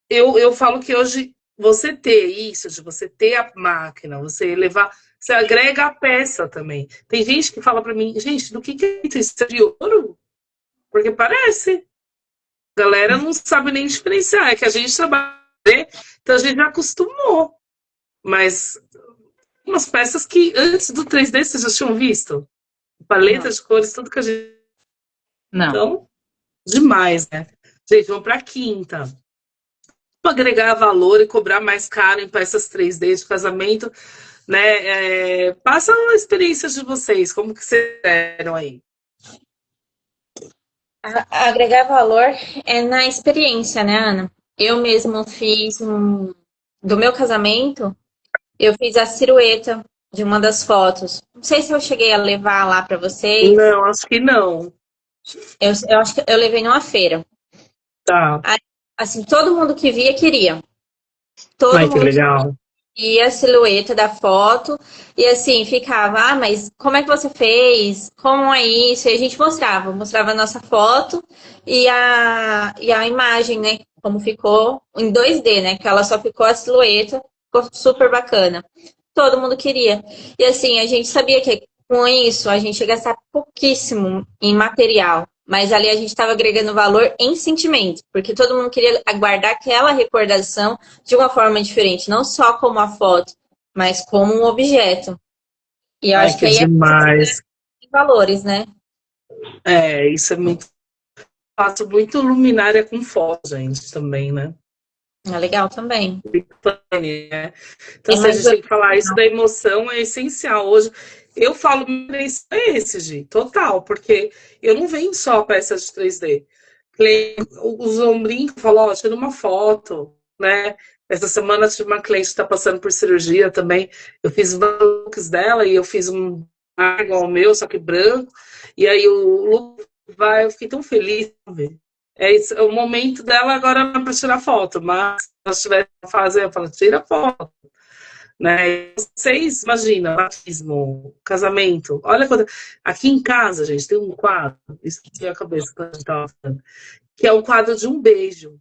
eu falo que hoje você ter isso, de você ter a máquina, você levar, você agrega a peça também. Tem gente que fala para mim, gente, do que é isso? Isso é de ouro? Porque parece. A galera não sabe nem diferenciar. É que a gente trabalha, né? Então a gente já acostumou. Mas umas peças que antes do 3D vocês já tinham visto? Não. Paletas de cores, tudo que a gente. Não. Então, demais, né? Gente, vamos para a quinta. Agregar valor e cobrar mais caro em peças 3D de casamento, né? Passa a experiência de vocês, como que vocês fizeram aí? Agregar valor é na experiência, né, Ana? Eu mesmo fiz do meu casamento, eu fiz a silhueta de uma das fotos. Não sei se eu cheguei a levar lá para vocês. Não, acho que não. Eu acho que eu levei numa feira. Tá. Aí, assim, todo mundo que via queria. Ai, Todo que mundo legal. via a silhueta da foto e assim ficava, mas como é que você fez? Como é isso? E a gente mostrava a nossa foto e a imagem, né? Como ficou em 2D, né? Que ela só ficou a silhueta, ficou super bacana. Todo mundo queria. E assim, a gente sabia que com isso a gente ia gastar pouquíssimo em material. Mas ali a gente estava agregando valor em sentimento, porque todo mundo queria guardar aquela recordação de uma forma diferente, não só como a foto, mas como um objeto. E eu Ai, acho que que aí é demais. valores, né? Isso é muito. faço muito luminária com foto, gente, também, né? É legal também. Né? Então, É se a mais gente tem que falar isso da emoção, é essencial. Hoje, eu falo, isso é esse, Gi, total, porque eu não venho só peças de 3D. Os ombrinhos falou, ó, tira uma foto, né? Essa semana tive uma cliente que está passando por cirurgia também. Eu fiz os looks dela e eu fiz um igual ao meu, só que branco. E aí o look vai, eu fiquei tão feliz, sabe? É isso, é o momento dela agora não é para tirar foto, mas se ela estiver fazendo, eu falo, tira foto. Né? Vocês imaginam, batismo, casamento. Olha quando. Aqui em casa, gente, tem um quadro, isso que tinha a cabeça quando a gente estava falando, que é o quadro de um beijo.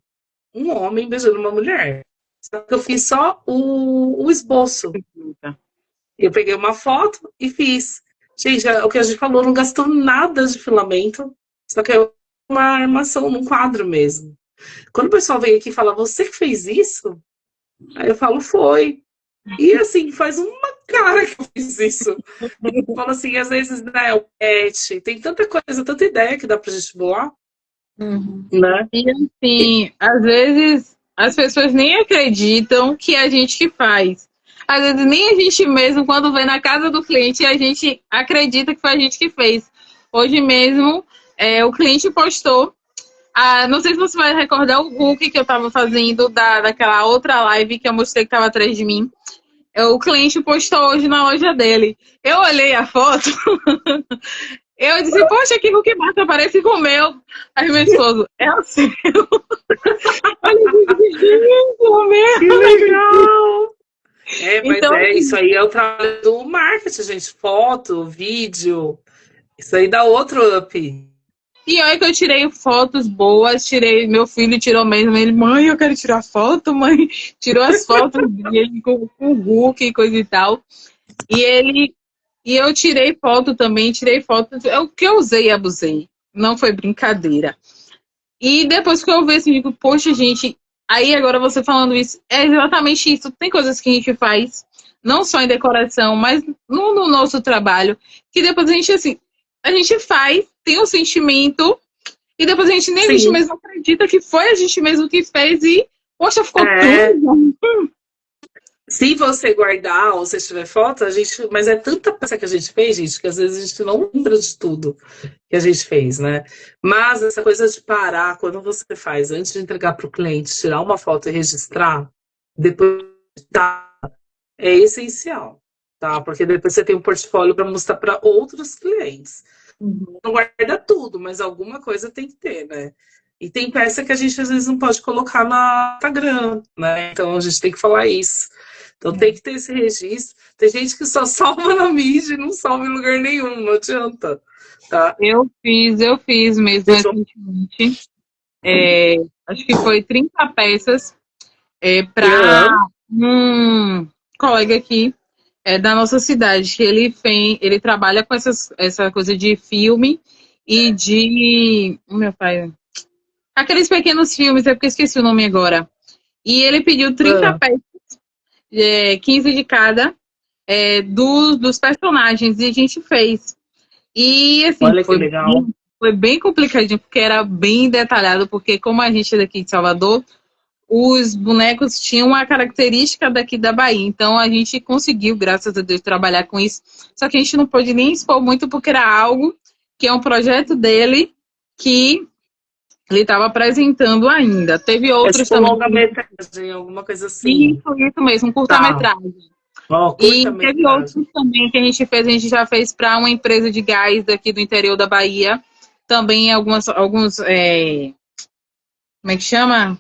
Um homem beijando uma mulher. Só que eu fiz só o esboço. Eu peguei uma foto e fiz. Gente, é o que a gente falou, não gastou nada de filamento, só que é uma armação num quadro mesmo. Quando o pessoal vem aqui e fala, você que fez isso? Aí eu falo, foi. E assim, faz uma cara que eu fiz isso. Eu falo assim, às vezes, né, o pet, tem tanta coisa, tanta ideia que dá pra gente bolar, né? E assim, às vezes as pessoas nem acreditam que é a gente que faz. Às vezes nem a gente mesmo, quando vem na casa do cliente, a gente acredita que foi a gente que fez. Hoje mesmo, o cliente postou. Não sei se você vai recordar o book que eu estava fazendo daquela outra live que eu mostrei que estava atrás de mim. O cliente postou hoje na loja dele. Eu olhei a foto, eu disse, poxa, que book massa, parece com o meu. Aí meu esposo, é o seu. Olha que o meu. Que legal! Mas Então, isso aí é o trabalho do marketing, gente. Foto, vídeo, isso aí dá outro up. e olha que eu tirei fotos boas, meu filho tirou mesmo, ele, mãe, eu quero tirar foto, mãe. Tirou as fotos dele com o Hulk e coisa e tal. E eu tirei foto também, tirei foto. O que eu usei e abusei. Não foi brincadeira. E depois que eu vi assim, digo, poxa, gente, aí agora você falando isso, é exatamente isso. Tem coisas que a gente faz, não só em decoração, mas no nosso trabalho, que depois a gente, assim, a gente faz, tem um sentimento, e depois a gente nem a gente mesmo acredita que foi a gente mesmo que fez e, poxa, ficou tudo. Se você guardar ou se tiver foto, mas é tanta peça que a gente fez, gente, que às vezes a gente não lembra de tudo que a gente fez, né? Mas essa coisa de parar, quando você faz, antes de entregar para o cliente, tirar uma foto e registrar, depois é essencial, tá? Porque depois você tem um portfólio para mostrar para outros clientes. Não guarda tudo, mas alguma coisa tem que ter, né? E tem peça que a gente às vezes não pode colocar no Instagram, né? Então a gente tem que falar isso. Então tem que ter esse registro. Tem gente que só salva na mídia e não salva em lugar nenhum, não adianta. Tá? Eu fiz mesmo recentemente. Acho que foi 30 peças para um colega aqui da nossa cidade, que ele trabalha com essa coisa de filme e de. Meu pai. Aqueles pequenos filmes, é porque eu esqueci o nome agora. E ele pediu 30 peças, 15 de cada, dos personagens, e a gente fez. E assim, olha que legal. Foi bem complicadinho, porque era bem detalhado, porque como a gente é daqui de Salvador, os bonecos tinham uma característica daqui da Bahia. Então a gente conseguiu, graças a Deus, trabalhar com isso. Só que a gente não pôde nem expor muito, porque era algo que é um projeto dele que ele estava apresentando ainda. Teve outros também. Longa-metragem, alguma coisa assim. Isso mesmo, curta-metragem. E teve outros também que a gente já fez para uma empresa de gás daqui do interior da Bahia. Também alguns. Como é que chama?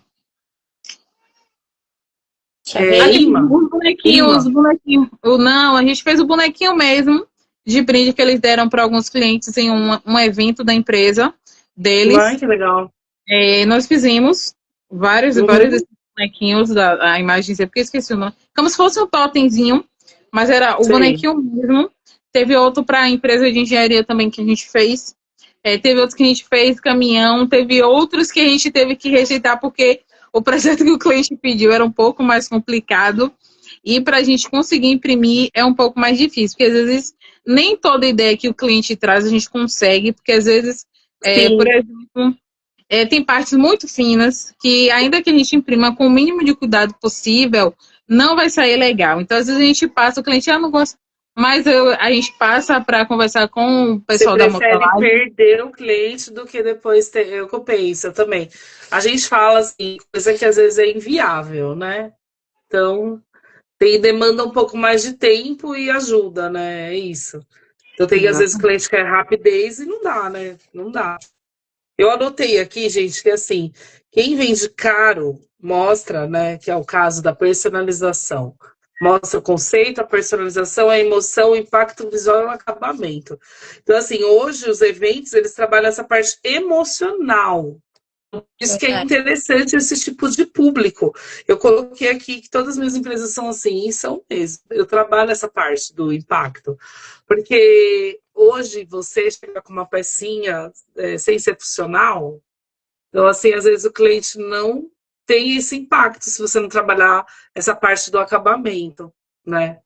Os bonequinhos. Não, a gente fez o bonequinho mesmo, de brinde que eles deram para alguns clientes em um evento da empresa deles. Ai, que legal. Nós fizemos vários desses bonequinhos, a imagem, porque eu esqueci o nome. Como se fosse um totemzinho, mas era o bonequinho mesmo. Teve outro para a empresa de engenharia também que a gente fez. Teve outros que a gente fez caminhão. Teve outros que a gente teve que rejeitar porque o projeto que o cliente pediu era um pouco mais complicado. E para a gente conseguir imprimir é um pouco mais difícil, porque às vezes nem toda ideia que o cliente traz a gente consegue, porque às vezes, por exemplo, tem partes muito finas que, ainda que a gente imprima com o mínimo de cuidado possível, não vai sair legal. Então, às vezes a gente passa, o cliente não gosta, mas a gente passa para conversar com o Você pessoal da prefere modelagem. perder o cliente do que depois ter. Eu que eu penso, eu também. A gente fala assim, coisa que às vezes é inviável, né? Então, demanda um pouco mais de tempo e ajuda, né? É isso. Então, tem às vezes o cliente quer rapidez e não dá, né? Não dá. Eu anotei aqui, gente, que assim, quem vende caro mostra, né, que é o caso da personalização. Mostra o conceito, a personalização, a emoção, o impacto visual e o acabamento. Então, assim, hoje os eventos, eles trabalham essa parte emocional. Isso que é interessante esse tipo de público. Eu coloquei aqui que todas as minhas empresas são assim, e são mesmo. Eu trabalho essa parte do impacto. Porque hoje você chega com uma pecinha sem ser funcional, então, assim, às vezes o cliente não tem esse impacto se você não trabalhar essa parte do acabamento, né?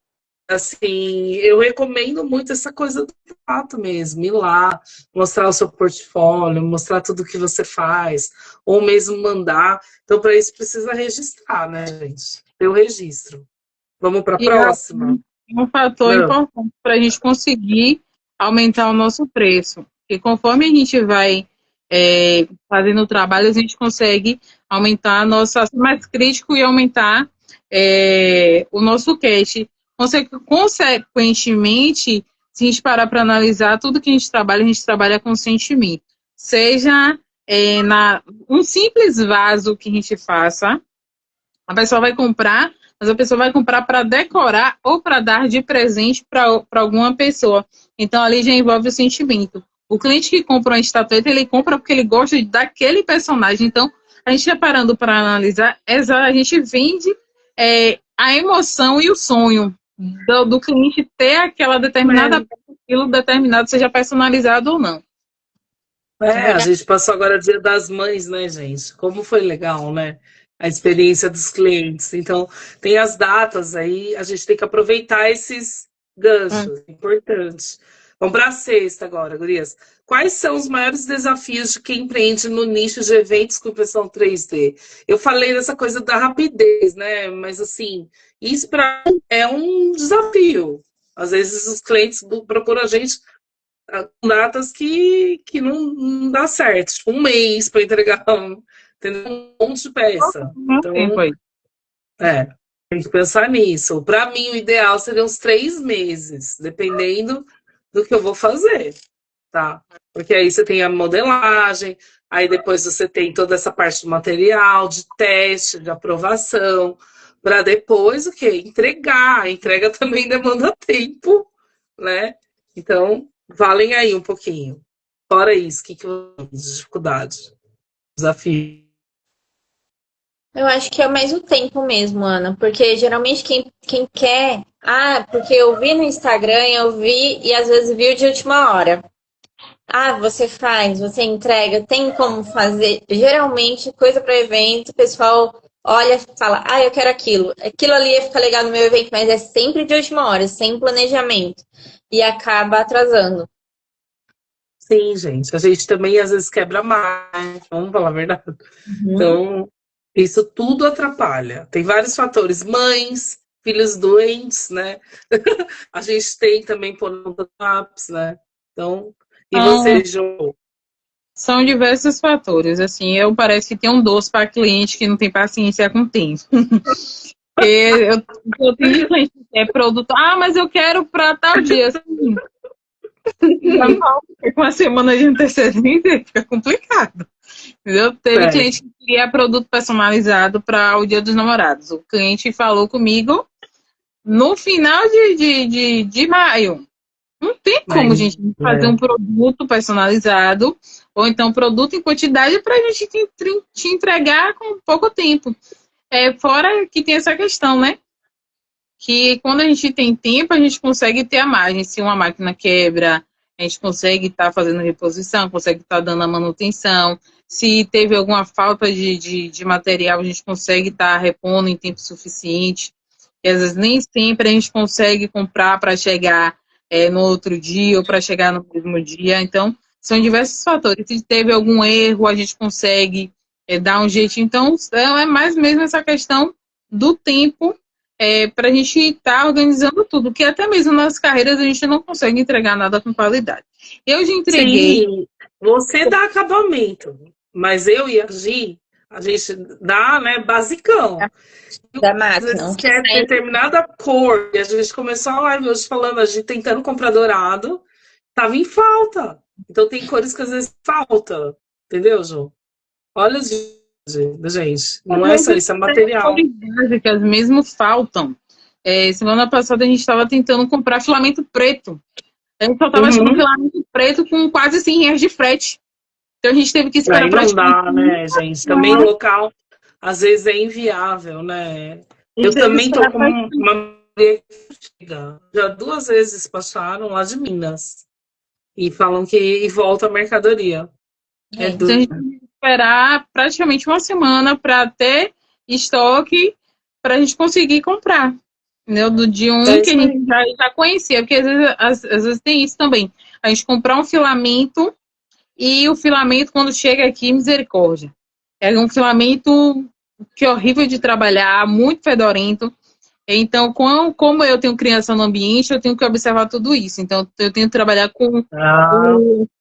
Assim, eu recomendo muito essa coisa do fato mesmo, ir lá, mostrar o seu portfólio, mostrar tudo que você faz, ou mesmo mandar. Então, para isso precisa registrar, né, gente? Ter o registro. Vamos para a E é próxima? um fator Não. importante para a gente conseguir aumentar o nosso preço. Porque conforme a gente vai fazendo o trabalho, a gente consegue aumentar ser mais crítico e aumentar o nosso cash. Consequentemente, se a gente parar para analisar tudo que a gente trabalha com sentimento. Seja um simples vaso que a gente faça, a pessoa vai comprar, mas a pessoa vai comprar para decorar ou para dar de presente para alguma pessoa. Então, ali já envolve o sentimento. O cliente que compra uma estatueta, ele compra porque ele gosta daquele personagem. Então, a gente já parando para analisar, a gente vende a emoção e o sonho do cliente ter aquela determinada aquilo determinado, seja personalizado ou não. A gente passou agora o Dia das Mães, né, gente? Como foi legal, né? A experiência dos clientes. Então, tem as datas aí, a gente tem que aproveitar esses ganchos. Importante. Vamos para a sexta agora, gurias. Quais são os maiores desafios de quem empreende no nicho de eventos com impressão 3D? Eu falei dessa coisa da rapidez, né? Mas, assim, isso para é um desafio. Às vezes os clientes procuram a gente datas que não dá certo. Tipo, um mês para entregar um monte de peça. Então, tem que pensar nisso. Para mim, o ideal seria uns 3 meses, dependendo do que eu vou fazer, tá? Porque aí você tem a modelagem, aí depois você tem toda essa parte do material, de teste, de aprovação, para depois o quê? Entregar. A entrega também demanda tempo, né? Então, valem aí um pouquinho. Fora isso, o que eu dificuldade? Desafio. Eu acho que é mais o tempo mesmo, Ana, porque geralmente quem quer. Ah, porque eu vi no Instagram, eu vi e às vezes viu de última hora. Ah, você faz, você entrega, tem como fazer. Geralmente, coisa para evento, o pessoal olha e fala, ah, eu quero aquilo. Aquilo ali ia ficar legal no meu evento, mas é sempre de última hora, sem planejamento. E acaba atrasando. Sim, gente. A gente também às vezes quebra mais, vamos falar a verdade. Então, isso tudo atrapalha. Tem vários fatores. Mães, filhos doentes, né? A gente tem também apps, né? Então, e você, Jo? São diversos fatores. Assim, parece que tem um doce para cliente que não tem paciência com tempo. eu tenho cliente que quer produto. Ah, mas eu quero para tal dia. Assim, com uma semana de antecedência fica complicado. Entendeu? Teve cliente que queria produto personalizado para o Dia dos Namorados. O cliente falou comigo no final de maio. Não tem como a gente fazer um produto personalizado ou então produto em quantidade para a gente te entregar com pouco tempo. Fora que tem essa questão, né? Que quando a gente tem tempo, a gente consegue ter a margem. Se uma máquina quebra, a gente consegue estar fazendo reposição, consegue estar dando a manutenção. Se teve alguma falta de material, a gente consegue estar repondo em tempo suficiente. E às vezes nem sempre a gente consegue comprar para chegar no outro dia ou para chegar no mesmo dia. Então, São diversos fatores. Se teve algum erro, a gente consegue dar um jeitinho. Então, é mais mesmo essa questão do tempo para a gente estar organizando tudo, que até mesmo nas carreiras a gente não consegue entregar nada com qualidade. Eu já entreguei. Sim, você dá acabamento, mas eu e a gente dá, né, basicão. Da Às vezes máquina. quer determinada cor, e a gente começou a live hoje falando, a gente tentando comprar dourado, tava em falta. Então tem cores que às vezes falta, entendeu, Ju? Olha os vídeos, gente. Não é só isso, é material. Cores básicas mesmo faltam. Semana passada a gente estava tentando comprar filamento preto. A gente só estava achando filamento preto com quase R$ 100 de frete. Então a gente teve que esperar Aí não dá, né, gente? Também o local, às vezes, é inviável, né? Eu também tô com uma... Já 2 vezes passaram lá de Minas. E falam que volta a mercadoria. Então a gente tem que esperar praticamente uma semana para ter estoque para a gente conseguir comprar. Entendeu? Do dia 1 que a gente já conhecia, porque às vezes tem isso também. A gente comprar um filamento e o filamento, quando chega aqui, misericórdia. É um filamento que é horrível de trabalhar, muito fedorento. Então, como eu tenho criança no ambiente, eu tenho que observar tudo isso. Então, eu tenho que trabalhar com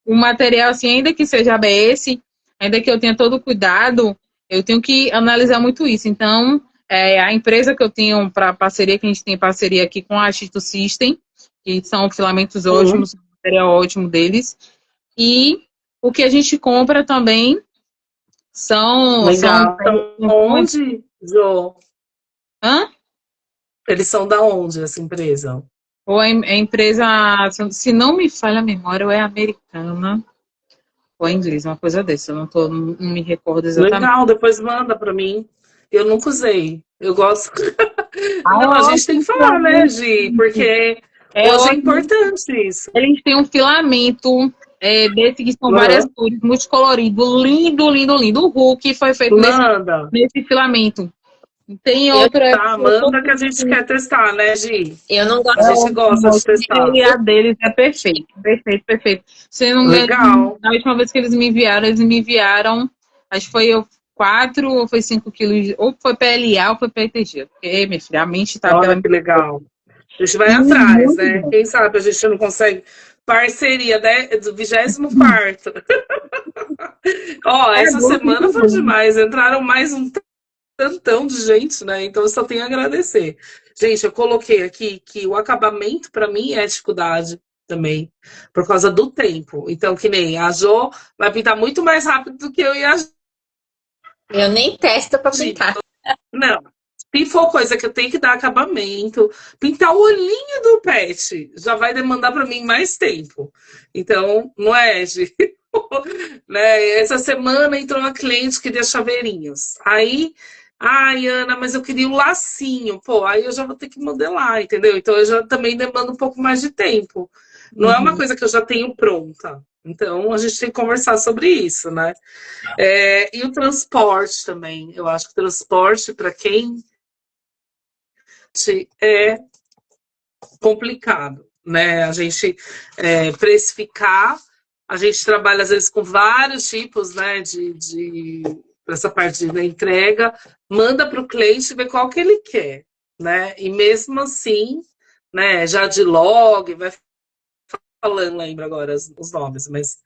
um material, assim, ainda que seja ABS, ainda que eu tenha todo o cuidado, eu tenho que analisar muito isso. Então, a empresa que eu tenho para parceria, que a gente tem parceria aqui com a Xito System, que são filamentos ótimos, material ótimo deles. E o que a gente compra também são... Legal. Onde, Jô? Hã? Eles são da onde, essa empresa? Ou a empresa, se não me falha a memória, ou é americana, ou é inglesa, uma coisa dessa. Eu não me recordo exatamente. Legal, depois manda pra mim. Eu nunca usei. Eu gosto. Não, a gente tem que falar, né, Gi? Porque hoje é importante isso. Eles têm um filamento desse que são várias cores, multicolorido, lindo, lindo, lindo. O Hulk foi feito nesse filamento. Tem outra. Manda que a gente quer testar, né, Gi? Eu não gosto. A gente gosta de testar. E a deles é perfeito, perfeito, perfeito. Se não Legal. Na última vez que eles me enviaram, acho que foi 4 ou foi 5 quilos, ou foi PLA ou foi PETG. Porque, minha filha, a mente tá... Olha que legal. A gente vai atrás, né? Quem sabe a gente não consegue parceria do 24º. Ó, essa semana foi demais. Entraram mais um tantão de gente, né? Então eu só tenho a agradecer. Gente, eu coloquei aqui que o acabamento para mim é dificuldade também, por causa do tempo. Então, que nem a Jo vai pintar muito mais rápido do que eu e a Jo. Eu nem testo para pintar. Não. Se for coisa que eu tenho que dar acabamento, pintar o olhinho do pet já vai demandar para mim mais tempo. Então, não é, Gi? Né? Essa semana entrou uma cliente que deu chaveirinhos. Aí, ai, Ana, mas eu queria um lacinho. Pô, aí eu já vou ter que modelar, entendeu? Então eu já também demando um pouco mais de tempo. Não é uma coisa que eu já tenho pronta. Então a gente tem que conversar sobre isso, né? E o transporte também. Eu acho que o transporte, para quem é complicado, né? A gente precificar. A gente trabalha, às vezes, com vários tipos, né, essa parte da entrega, manda para o cliente ver qual que ele quer, né? E mesmo assim, né, já de log, vai falando, lembro agora os nomes, mas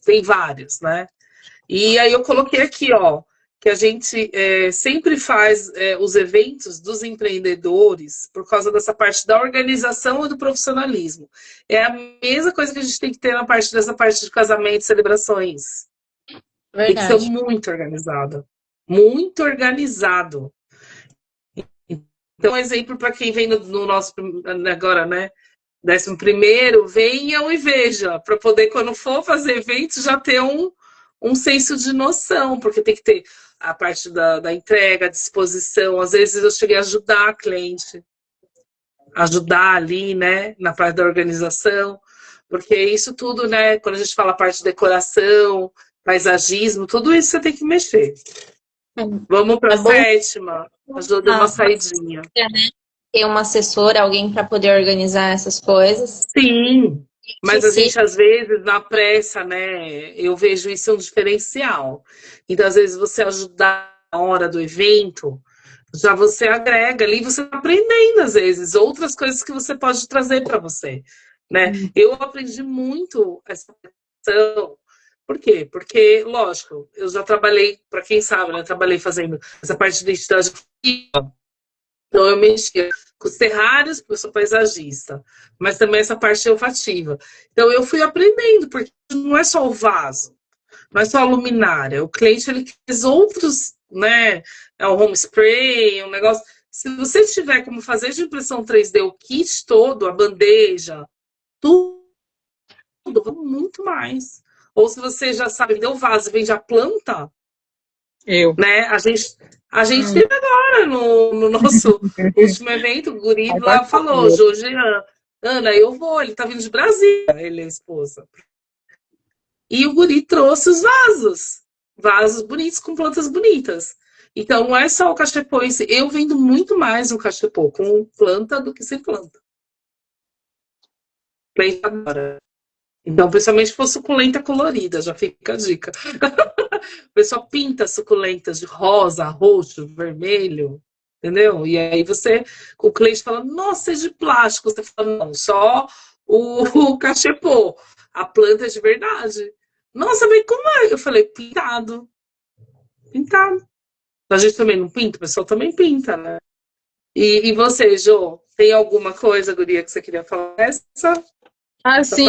tem vários, né? E aí eu coloquei aqui, ó, que a gente sempre faz os eventos dos empreendedores por causa dessa parte da organização e do profissionalismo. É a mesma coisa que a gente tem que ter dessa parte de casamento e celebrações. Verdade. Tem que ser muito organizado. Muito organizado. Então, um exemplo para quem vem no nosso agora, né? 11º, venham e vejam, para poder, quando for fazer evento, já ter um senso de noção, porque tem que ter a parte da entrega, a disposição. Às vezes eu cheguei a ajudar a cliente, ajudar ali, né, na parte da organização, porque isso tudo, né, quando a gente fala a parte de decoração, paisagismo, tudo isso você tem que mexer. Vamos para a 7ª, ajuda uma saidinha. Ter uma assessora, alguém para poder organizar essas coisas. Sim. Mas a gente, às vezes, na pressa, né? Eu vejo isso um diferencial. Então, às vezes, você ajudar na hora do evento, já você agrega ali, você está aprendendo, às vezes, outras coisas que você pode trazer para você, né? Eu aprendi muito essa questão. Por quê? Porque, lógico, eu já trabalhei, para quem sabe, né? Trabalhei fazendo essa parte de identidade. Então, eu mexia com os terrários, porque eu sou paisagista, mas também essa parte olfativa. Então, eu fui aprendendo, porque não é só o vaso, não é só a luminária. O cliente, ele quer outros, né? É um home spray, um negócio. Se você tiver como fazer de impressão 3D o kit todo, a bandeja, tudo, muito mais. Ou se você já sabe, vender o vaso, vende a planta, né? A gente teve agora no nosso último evento, o guri lá falou, Jorgean, Ana, eu vou, ele tá vindo de Brasília, ele é a esposa. E o guri trouxe os vasos bonitos, com plantas bonitas. Então, não é só o cachepô, eu vendo muito mais o cachepô com planta do que sem planta. Planta agora. Então, principalmente se for suculenta colorida, já fica a dica. O pessoal pinta suculentas de rosa, roxo, vermelho, entendeu? E aí o cliente fala, nossa, é de plástico. Você fala, não, só o cachepô. A planta é de verdade. Nossa, mas como é? Eu falei, pintado. Pintado. A gente também não pinta, o pessoal também pinta, né? E você, Jô, tem alguma coisa, guria, que você queria falar? Assim,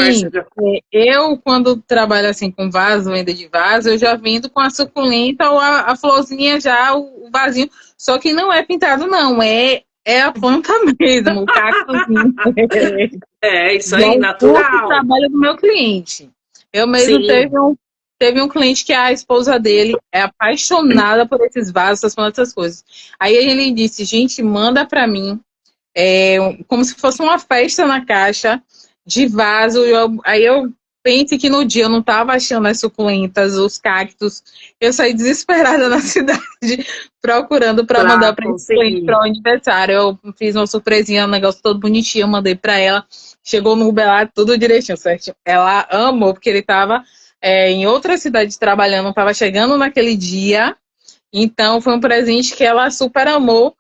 eu quando trabalho assim com vaso, venda de vaso, eu já vendo com a suculenta ou a florzinha já, o vasinho, só que não é pintado não, é a planta mesmo, o cactozinho. Isso aí, natural. O trabalho do meu cliente. Eu mesmo teve um cliente que a esposa dele é apaixonada por esses vasos, essas plantas, essas coisas. Aí ele disse, gente, manda pra mim, como se fosse uma festa na caixa, de vaso, aí eu pensei que no dia eu não estava achando as suculentas, os cactos, eu saí desesperada na cidade, procurando para mandar para o aniversário. Eu fiz uma surpresinha, um negócio todo bonitinho, eu mandei para ela, chegou no Uber lá, tudo direitinho, certo? Ela amou, porque ele estava em outra cidade trabalhando, estava chegando naquele dia, então foi um presente que ela super amou,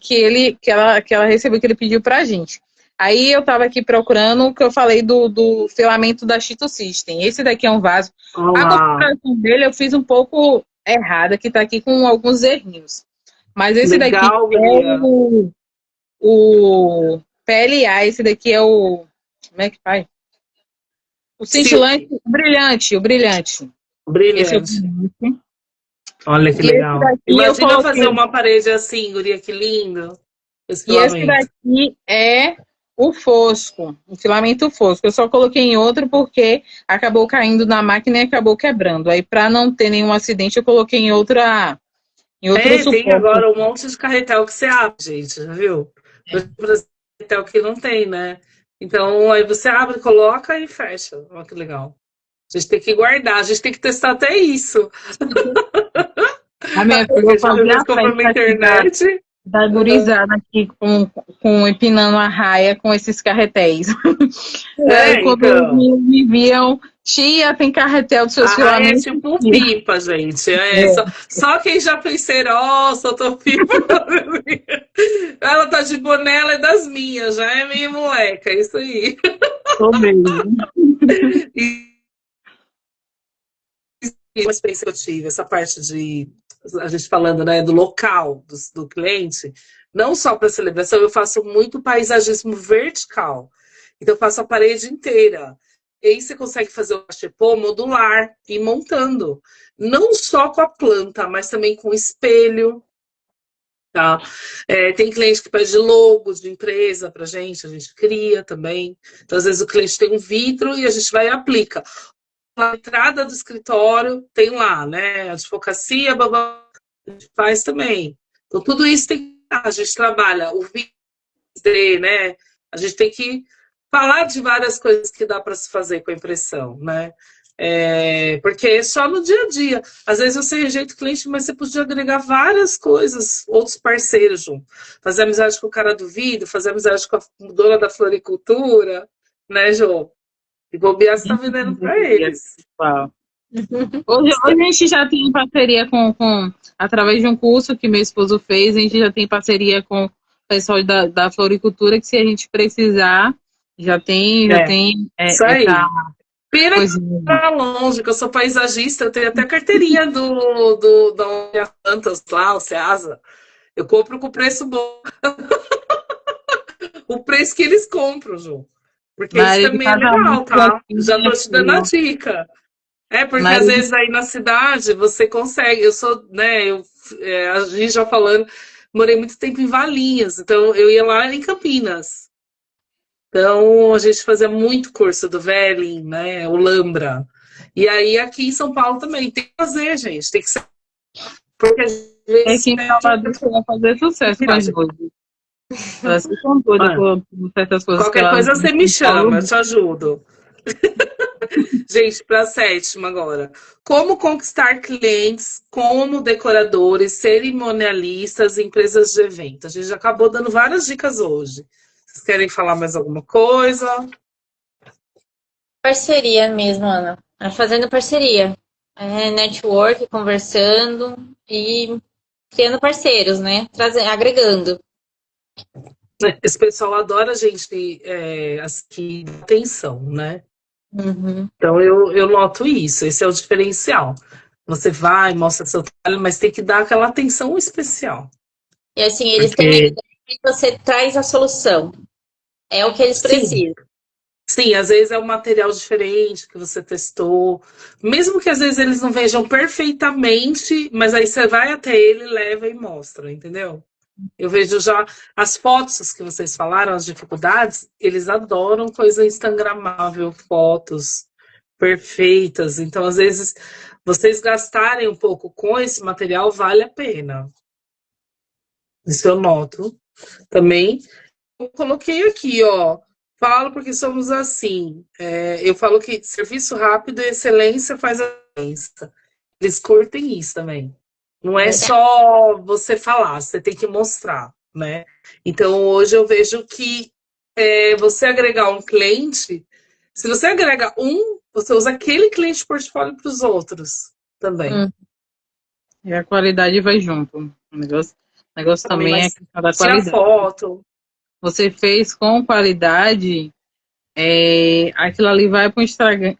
que ela recebeu, que ele pediu para a gente. Aí eu tava aqui procurando o que eu falei do filamento da Cheeto System. Esse daqui é um vaso. A configuração dele eu fiz um pouco errada, que tá aqui com alguns errinhos. Mas esse daqui é o PLA, esse daqui é o... Como é que faz? O cintilante, o brilhante. Brilhante. Esse é o brilhante. Olha que legal. Imagina fazer uma parede assim, guria, que lindo. E esse daqui é o fosco, o filamento fosco. Eu só coloquei em outro porque acabou caindo na máquina e acabou quebrando. Aí, para não ter nenhum acidente, eu coloquei em outro suporte. Tem agora um monte de carretel que você abre, gente, já viu? Carretel que não tem, né? Então, aí você abre, coloca e fecha. Olha que legal. A gente tem que guardar, a gente tem que testar até isso. A minha filha comprou na internet. Da gurizada aqui empinando a raia com esses carretéis. Quando então. me viam, tia, tem carretel dos seus filamentos. É tipo pipa, gente. Só quem já fez cerol, soltou pipa. Ela tá de boné, ela é das minhas, já é meio moleca, é isso aí. Tô mesmo. Uma experiência que eu tive, essa parte de a gente falando, né, do local do cliente, não só para celebração, eu faço muito paisagismo vertical. Então eu faço a parede inteira. E aí você consegue fazer o cachepô modular e montando, não só com a planta, mas também com espelho. Tá? Tem cliente que pede logos de empresa pra gente, a gente cria também. Então às vezes o cliente tem um vidro e a gente vai e aplica. Na entrada do escritório tem lá, né? Advocacia, a gente faz também. Então, tudo isso a gente trabalha, o vídeo, né? A gente tem que falar de várias coisas que dá para se fazer com a impressão, né? Porque é só no dia a dia. Às vezes você rejeita o cliente, mas você podia agregar várias coisas, outros parceiros junto. Fazer amizade com o cara do vidro, fazer amizade com a dona da floricultura, né, Jô? E bobear você tá vendendo para eles. Pessoal. Hoje a gente já tem parceria através de um curso que meu esposo fez, a gente já tem parceria com o pessoal da floricultura, que se a gente precisar, já tem Isso aí. essa Pena que coisinha. tá longe, que eu sou paisagista, eu tenho até carteirinha da Plantas lá, o Ceasa. Eu compro com preço bom. O preço que eles compram, Ju. Porque isso Maria de também é legal, casamento tá? aqui, Já tô minha te dando a filha. dica. Porque às Maria de vezes aí na cidade você consegue. Eu sou, né? A gente já falando, morei muito tempo em Valinhos, então eu ia lá em Campinas. Então a gente fazia muito curso do Velling, né? O Lambra. E aí aqui em São Paulo também tem que fazer, gente. Tem que ser. Porque às vezes aqui em Salvador você vai fazer sucesso com as coisas. Elas ficam doidas Mano, por certas coisas que qualquer elas coisa você me em Paulo. chama, eu te ajudo. Gente, para a sétima agora. Como conquistar clientes como decoradores, cerimonialistas, empresas de evento? A gente já acabou dando várias dicas hoje. Vocês querem falar mais alguma coisa? Parceria mesmo, Ana. Fazendo parceria. Network, conversando e criando parceiros, né? Agregando. Esse pessoal adora gente que dá atenção, né? Uhum. Então eu noto isso, esse é o diferencial. Você vai, mostra seu trabalho, mas tem que dar aquela atenção especial. E assim, eles têm uma Porque, ideia e você traz a solução. É o que eles sim, precisam. sim, às vezes é um material diferente que você testou. Mesmo que às vezes eles não vejam perfeitamente, mas aí você vai até ele, leva e mostra, entendeu? Eu vejo já as fotos que vocês falaram, as dificuldades, eles adoram coisa instagramável, fotos perfeitas. Então, às vezes, vocês gastarem um pouco com esse material vale a pena. Isso eu noto também. Eu coloquei aqui, ó. Falo porque somos assim. Eu falo que serviço rápido e excelência faz a diferença. Eles curtem isso também. Não é Verdade. só você falar, você tem que mostrar, né? Então, hoje eu vejo que você agregar um cliente, se você agrega um, você usa aquele cliente portfólio para os outros também. E a qualidade vai junto. O negócio Também, também é a mas questão da tirar qualidade. foto. Você fez com qualidade, aquilo ali vai para o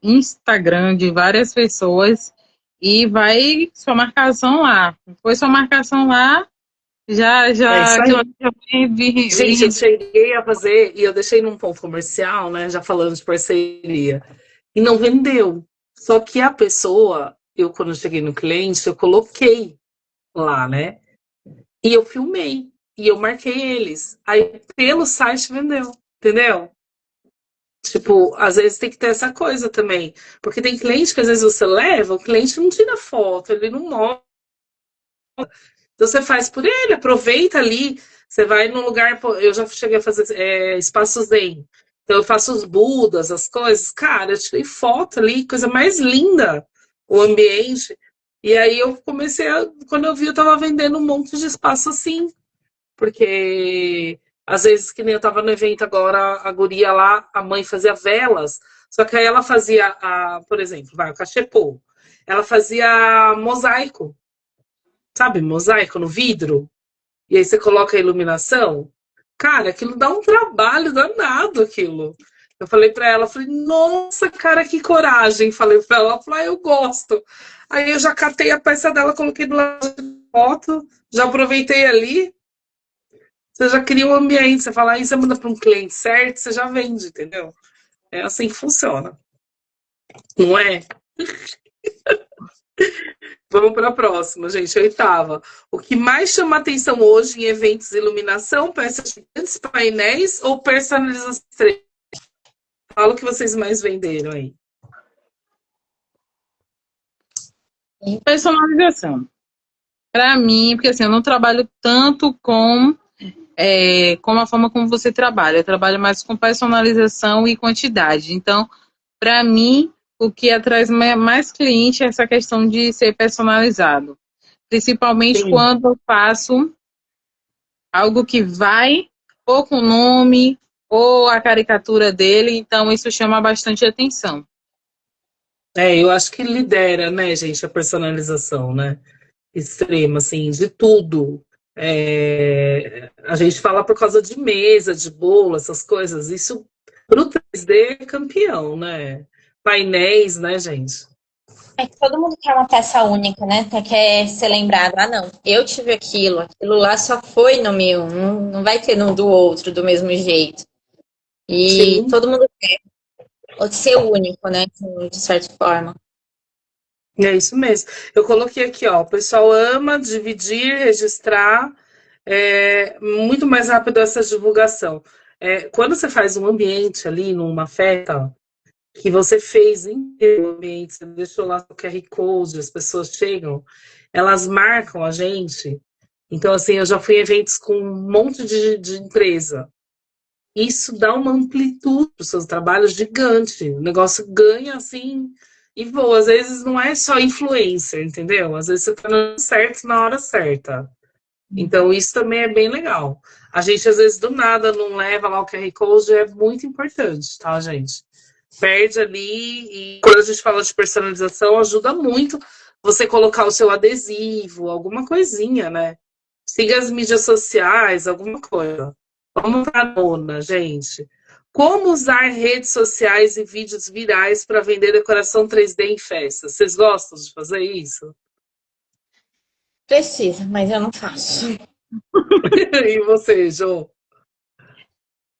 Instagram de várias pessoas e vai sua marcação lá. Depois sua marcação lá, É isso aquilo aí. ali já vem Gente, eu cheguei a fazer, e eu deixei num ponto comercial, né? Já falando de parceria. E não vendeu. Só que a pessoa, quando eu cheguei no cliente, eu coloquei lá, né? E eu filmei. E eu marquei eles. Aí, pelo site, vendeu. Entendeu? Tipo, às vezes tem que ter essa coisa também. Porque tem cliente que às vezes você leva, o cliente não tira foto, ele não mostra. Então você faz por ele, aproveita ali. Você vai num lugar. Eu já cheguei a fazer espaços zen. Então eu faço os Budas, as coisas. Cara, eu tirei foto ali, coisa mais linda, o ambiente. E aí eu comecei a. Quando eu vi, eu tava vendendo um monte de espaço assim. Porque às vezes, que nem eu tava no evento agora, a guria lá, a mãe fazia velas. Só que aí ela fazia, por exemplo, o cachepô. Ela fazia mosaico, sabe? Mosaico no vidro. E aí você coloca a iluminação. Cara, aquilo dá um trabalho danado, aquilo. Eu falei pra ela, falei, nossa, cara, que coragem. Falei pra ela, eu gosto. Aí eu já catei a peça dela, coloquei do lado da foto, já aproveitei ali. Você já cria um ambiente, você fala, aí você manda para um cliente certo, você já vende, entendeu? É assim que funciona. Não é? Vamos para a próxima, gente. Oitava. O que mais chama atenção hoje em eventos de iluminação, peças de grandes painéis ou personalização? Fala o que vocês mais venderam aí. personalização. Para mim, porque assim, eu não trabalho tanto com a forma como você trabalha. Eu trabalho mais com personalização e quantidade. Então, para mim, o que atrai mais cliente é essa questão de ser personalizado. Principalmente Sim. quando eu faço algo que vai ou com nome, ou a caricatura dele, então isso chama bastante atenção. Eu acho que lidera, né, gente, a personalização, né? Extrema, assim, de tudo. A gente fala por causa de mesa, de bolo, essas coisas. Isso pro 3D é campeão, né? Painéis, né, gente? É que todo mundo quer uma peça única, né? Quer ser lembrado. Ah, não, eu tive aquilo lá só foi no meu, não vai ter no do outro do mesmo jeito. E Sim, todo mundo quer ser único, né? De certa forma. é isso mesmo. Eu coloquei aqui, ó, o pessoal ama dividir, registrar, muito mais rápido essa divulgação. Quando você faz um ambiente ali, numa festa, que você fez em o ambiente, você deixou lá o QR Code, as pessoas chegam, elas marcam a gente. Então, assim, eu já fui em eventos com um monte de empresa. Isso dá uma amplitude para os seus trabalhos gigante. O negócio ganha assim e voa. Às vezes não é só influencer, entendeu? Às vezes você está no certo na hora certa. Então, isso também é bem legal. A gente, às vezes, do nada, não leva lá o QR Code, é muito importante, tá, gente? Perde ali, e quando a gente fala de personalização, ajuda muito você colocar o seu adesivo, alguma coisinha, né? Siga as mídias sociais, alguma coisa. Vamos para a nona, gente. Como usar redes sociais e vídeos virais para vender decoração 3D em festas? Vocês gostam de fazer isso? Precisa, mas eu não faço. E você, Jô?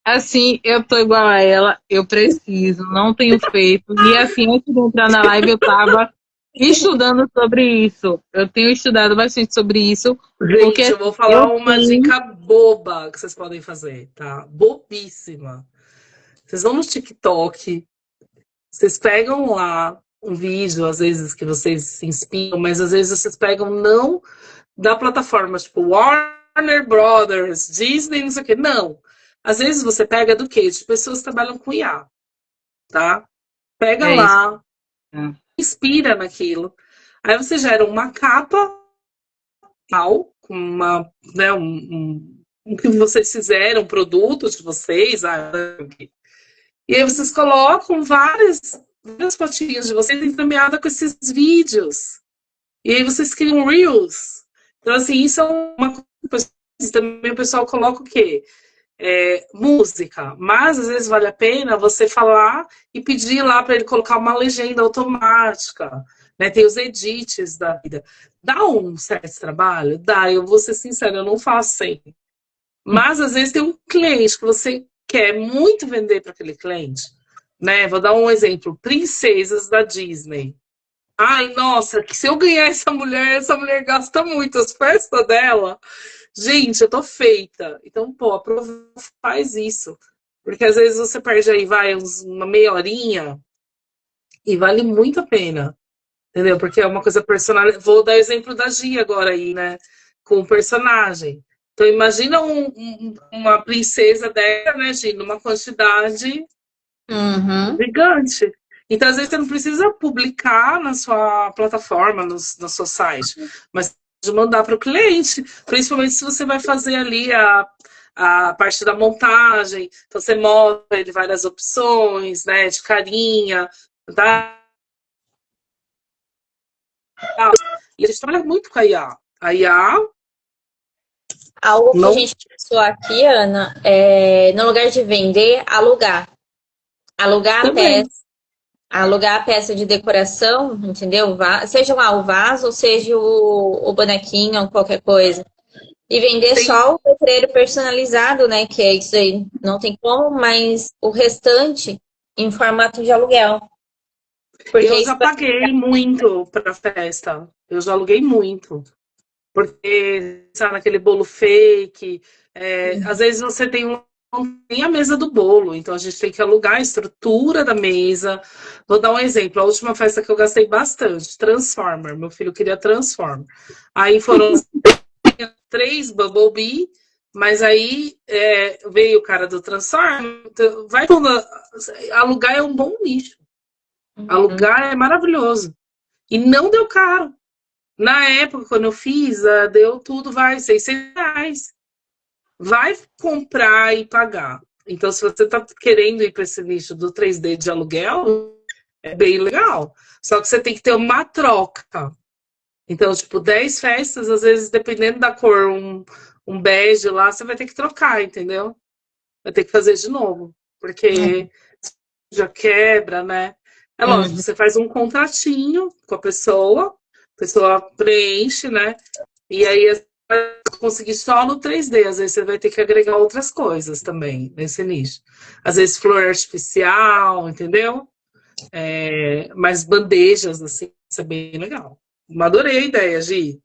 Assim, eu tô igual a ela, eu preciso, não tenho feito. E assim, antes de entrar na live, eu tava estudando sobre isso. Eu tenho estudado bastante sobre isso, porque Gente, eu assim, vou falar eu uma tenho. dica boba que vocês podem fazer, tá? Bobíssima. Vocês vão no TikTok, vocês pegam lá um vídeo, às vezes, que vocês se inspiram, mas às vezes vocês pegam não da plataforma, tipo Warner Brothers, Disney, não sei o quê. Não. Às vezes você pega do quê? De pessoas que trabalham com IA, tá? Pega É isso. lá, inspira naquilo. Aí você gera uma capa tal, com uma, né, um que vocês fizeram, produtos de vocês, e aí vocês colocam várias fotinhas de vocês entremeada com esses vídeos. E aí vocês criam Reels. Então, assim, isso é uma coisa. Também o pessoal coloca o quê? Música. Mas às vezes vale a pena você falar e pedir lá para ele colocar uma legenda automática. Né? Tem os edits da vida. Dá um certo trabalho? Dá. Eu vou ser sincera, eu não faço sempre. Mas às vezes tem um cliente que você quer muito vender para aquele cliente. Né? Vou dar um exemplo: princesas da Disney. Ai, nossa, que se eu ganhar essa mulher gasta muito as festas dela. Gente, eu tô feita. Então, pô, aproveita, faz isso. Porque às vezes você perde aí, vai, uma meia horinha e vale muito a pena. Entendeu? Porque é uma coisa personal. Vou dar exemplo da Gia agora aí, né? Com o personagem. Então, imagina uma princesa dessa, né, Gi, numa quantidade Uhum. gigante. Então, às vezes, você não precisa publicar na sua plataforma, no seu site, mas de mandar para o cliente, principalmente se você vai fazer ali a parte da montagem. Então, você mostra ele várias opções, né, de carinha, tá? E a gente trabalha muito com a IA. A IA Algo que a não gente pensou aqui, Ana, no lugar de vender, alugar. Alugar a também. peça, alugar a peça de decoração, entendeu? Seja lá o vaso, ou seja o bonequinho, ou qualquer coisa. E vender Tem, só o letreiro personalizado, né? Que é isso aí, não tem como, mas o restante em formato de aluguel. Porque eu isso já paguei muito para festa. Eu já aluguei muito. Porque, sabe, naquele bolo fake, às vezes você não tem a mesa do bolo, então a gente tem que alugar a estrutura da mesa. Vou dar um exemplo, a última festa que eu gastei bastante, Transformer, meu filho queria Transformer. Aí foram 3 Bumblebee, mas aí veio o cara do Transformer, então, alugar é um bom nicho, alugar é maravilhoso. E não deu caro. Na época, quando eu fiz, deu tudo, vai, R$ 600. Vai comprar e pagar. Então, se você está querendo ir para esse nicho do 3D de aluguel, é bem legal. Só que você tem que ter uma troca. Então, tipo, 10 festas, às vezes, dependendo da cor, um bege lá, você vai ter que trocar, entendeu? Vai ter que fazer de novo. Porque já quebra, né? É lógico, você faz um contratinho com a pessoa preenche, né? E aí você vai conseguir só no 3D. Às vezes você vai ter que agregar outras coisas também nesse nicho. Às vezes flor artificial, entendeu? Mas bandejas, assim, isso é bem legal. Adorei a ideia, Gi.